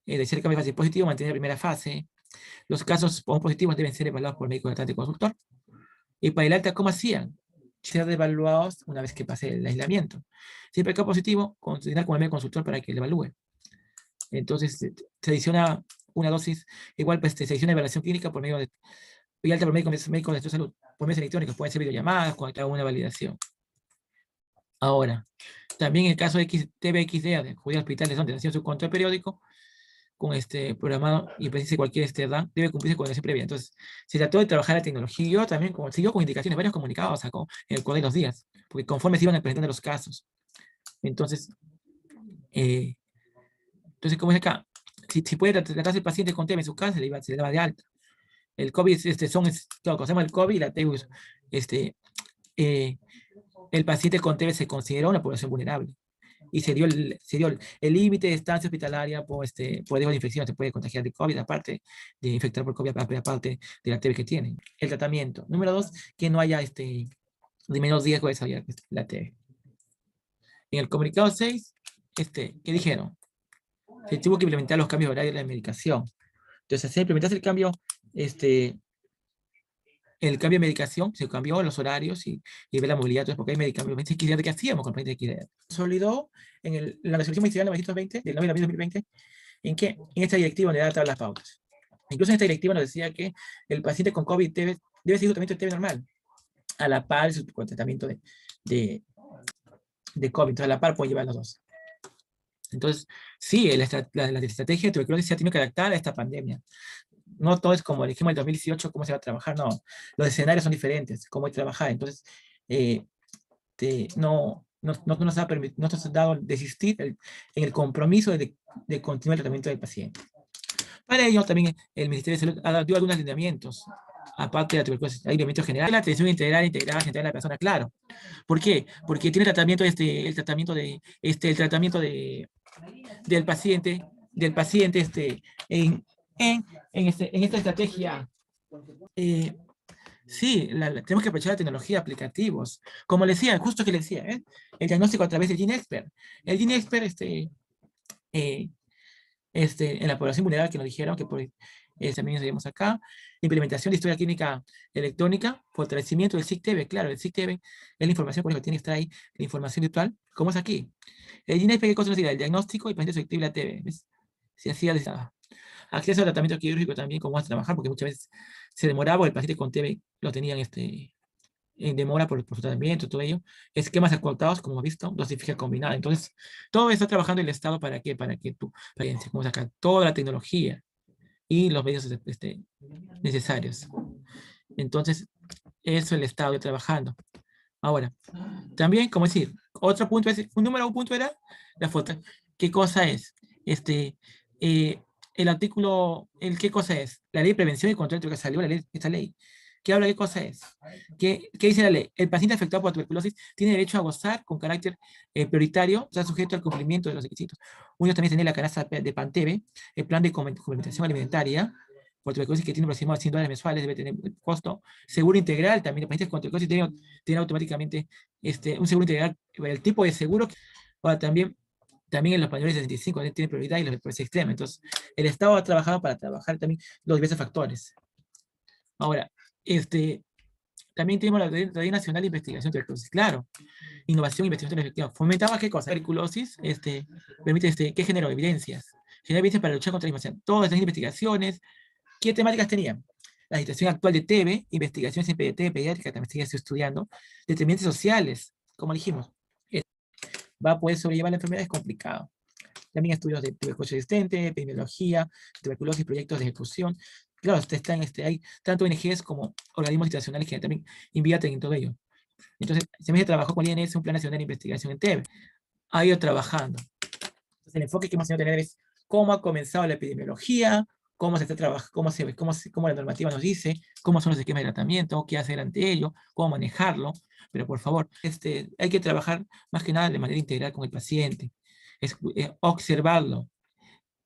decir el cambio de fase positivo, mantener la primera fase. Los casos positivos deben ser evaluados por el médico tratante consultor. Y para el alta, ¿cómo hacían? Ser evaluados una vez que pase el aislamiento. Siempre que positivo, considerar con el médico consultor para que le evalúe. Entonces, se adiciona una dosis, igual se adiciona evaluación clínica por medio de, y alta por médico de salud, por medios electrónicos, pueden ser videollamadas, con una validación. Ahora, también en el caso de TBXD, acudir a hospitales donde haciendo su control periódico, con programado y precise cualquier edad, debe cumplirse con la previa. Entonces, se trató de trabajar la tecnología. Yo también siguió con indicaciones, varios comunicados sacó en el curso de los días, porque conforme se iban presentando los casos. Entonces, como es acá, si puede tratarse el paciente con TB en su casa, se le daba de alta. El COVID, claro, conocemos el COVID y la TB, el paciente con TB se consideró una población vulnerable. Y se dio el límite de estancia hospitalaria por riesgo de infección. Se puede contagiar de COVID, aparte de infectar por COVID, aparte de la TB que tienen. El tratamiento. Número 2, que no haya de menos riesgo de desarrollar la TB. En el comunicado 6, ¿qué dijeron? Se tuvo que implementar los cambios horarios de la medicación. Entonces, se implementase el cambio de medicación, se cambió los horarios y ver la movilidad, entonces, porque hay medicamentos que hacíamos con el paciente de XDR. Consolidó en la resolución ministerial 920 del 9 de abril de 2020, en esta directiva donde da todas las pautas. Incluso en esta directiva nos decía que el paciente con COVID debe seguir un tratamiento de TB normal, a la par de su tratamiento de de COVID. Entonces, a la par puede llevar los dos. Entonces, sí, la estrategia de tuberculosis se ha tenido que adaptar a esta pandemia. No todo es como dijimos en el 2018, cómo se va a trabajar, no. Los escenarios son diferentes, cómo hay que trabajar. Entonces, no nos ha dado desistir en el compromiso de continuar el tratamiento del paciente. Para ello, también el Ministerio de Salud dio algunos lineamientos, aparte de la tuberculosis, hay lineamientos generales, la atención integral de la persona, claro. ¿Por qué? Porque tiene tratamiento, el tratamiento del paciente, en esta estrategia. Sí, tenemos que aprovechar la tecnología, aplicativos. Como le decía, justo que le decía, el diagnóstico a través del GeneXpert. El GeneXpert, en la población vulnerable que nos dijeron que también seguimos acá, implementación de historia clínica electrónica, fortalecimiento del SIG-TV, claro, el SIG-TV es la información por ejemplo, que tiene que estar ahí, la información virtual, como es aquí. El GeneXpert, ¿qué cosa nos dirá? El diagnóstico y paciente susceptible a TV, ¿ves? Si así acceso al tratamiento quirúrgico también, cómo vas a trabajar, porque muchas veces se demoraba, el paciente con TV lo tenían en demora por su tratamiento, todo ello. Esquemas acotados, como hemos visto, dosificación combinada. Entonces, todo está trabajando el Estado para qué, para que tu paciente, como sacar toda la tecnología y los medios necesarios. Entonces, eso el Estado está trabajando. Ahora, también, como decir, otro punto es, un punto era la foto. ¿Qué cosa es? El artículo, ¿qué cosa es? La ley de prevención y control de que salió esta ley. ¿Qué habla? ¿Qué cosa es? ¿Qué dice la ley? El paciente afectado por tuberculosis tiene derecho a gozar con carácter prioritario, está sujeto al cumplimiento de los requisitos. Uno también tiene la canasta de PAN-TV, el plan de complementación alimentaria, por tuberculosis que tiene aproximadamente 100 dólares mensuales, debe tener costo. Seguro integral, también los pacientes con tuberculosis tienen automáticamente un seguro integral, el tipo de seguro. Ahora también en los mayores de 65 tiene prioridad y los de pobreza extrema. Entonces, el Estado ha trabajado para trabajar también los diversos factores. Ahora, también tenemos la Red Nacional de Investigación de Tuberculosis. Claro, innovación e investigación efectiva. ¿Fomentaba qué cosa? Tuberculosis permite, ¿qué generó? Evidencias. Genera evidencias para luchar contra la información. Todas estas investigaciones, ¿qué temáticas tenían? La situación actual de TB, investigaciones en PDT, pediátrica, también sigue estudiando, determinantes sociales, como dijimos. Va a poder sobrellevar la enfermedad, es complicado. También estudios de tuberculosis resistente, epidemiología, tuberculosis, proyectos de ejecución. Claro, hay tanto ONGs como organismos internacionales que también invierten en todo ello. Entonces, se trabajó con el INS, un plan nacional de investigación en TB. Ha ido trabajando. Entonces, el enfoque que hemos tenido que tener es cómo ha comenzado la epidemiología, cómo se está trabajando, cómo la normativa nos dice, cómo son los esquemas de tratamiento, qué hacer ante ello, cómo manejarlo. Pero por favor, hay que trabajar más que nada de manera integral con el paciente. Observarlo,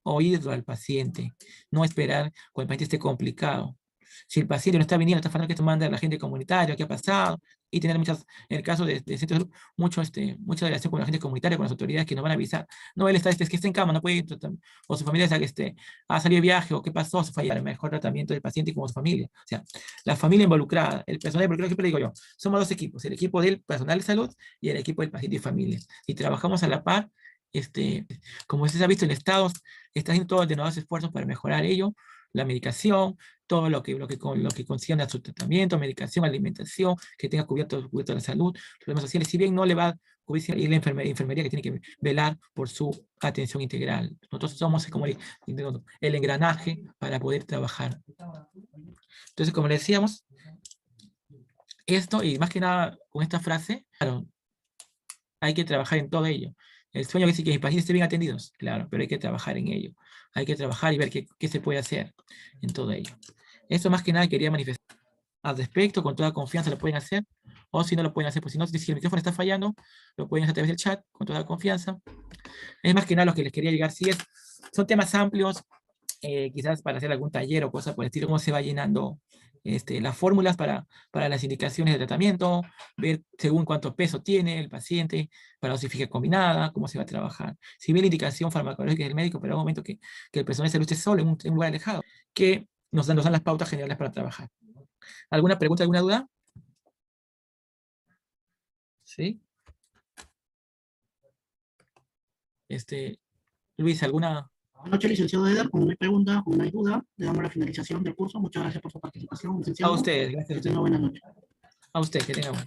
oírlo al paciente, no esperar cuando el paciente esté complicado. Si el paciente no está viniendo, está faltando que manda a la gente comunitaria, qué ha pasado, y tener en el caso de centro de salud, mucha relación con la gente comunitaria, con las autoridades que nos van a avisar. No, él es que está en cama, no puede ir, o su familia ha salido de viaje, o qué pasó, se falla el mejor tratamiento del paciente y como su familia. O sea, la familia involucrada, el personal involucrado, siempre digo yo, somos dos equipos, el equipo del personal de salud y el equipo del paciente y familia. Y trabajamos a la par, como se ha visto en Estados, está haciendo todos los esfuerzos para mejorar ello, la medicación, todo lo que concierne a su tratamiento, medicación, alimentación, que tenga cubierto la salud, problemas sociales, si bien no le va a cubrir y la enfermería que tiene que velar por su atención integral. Nosotros somos como el engranaje para poder trabajar. Entonces, como le decíamos, esto, y más que nada con esta frase, claro, hay que trabajar en todo ello. El sueño es que mis pacientes estén bien atendidos, claro, pero hay que trabajar en ello. Hay que trabajar y ver qué se puede hacer en todo ello. Esto más que nada quería manifestar al respecto, con toda confianza lo pueden hacer, o si no lo pueden hacer, pues si no, si el micrófono está fallando, lo pueden hacer a través del chat, con toda confianza. Es más que nada lo que les quería llegar, son temas amplios, quizás para hacer algún taller o cosa por el estilo, cómo se va llenando las fórmulas para las indicaciones de tratamiento, ver según cuánto peso tiene el paciente, para dosificación combinada, cómo se va a trabajar. Si ve la indicación farmacológica del médico, pero en un momento que el personal de salud esté solo en un lugar alejado, que nos dan las pautas generales para trabajar. ¿Alguna pregunta, alguna duda? ¿Sí? Luis, ¿alguna? Buenas noches, licenciado Eder. Como no hay pregunta, como no hay duda, le damos la finalización del curso. Muchas gracias por su participación, licenciado. A ustedes, gracias. Que tenga buena noche. A usted, que tenga buena.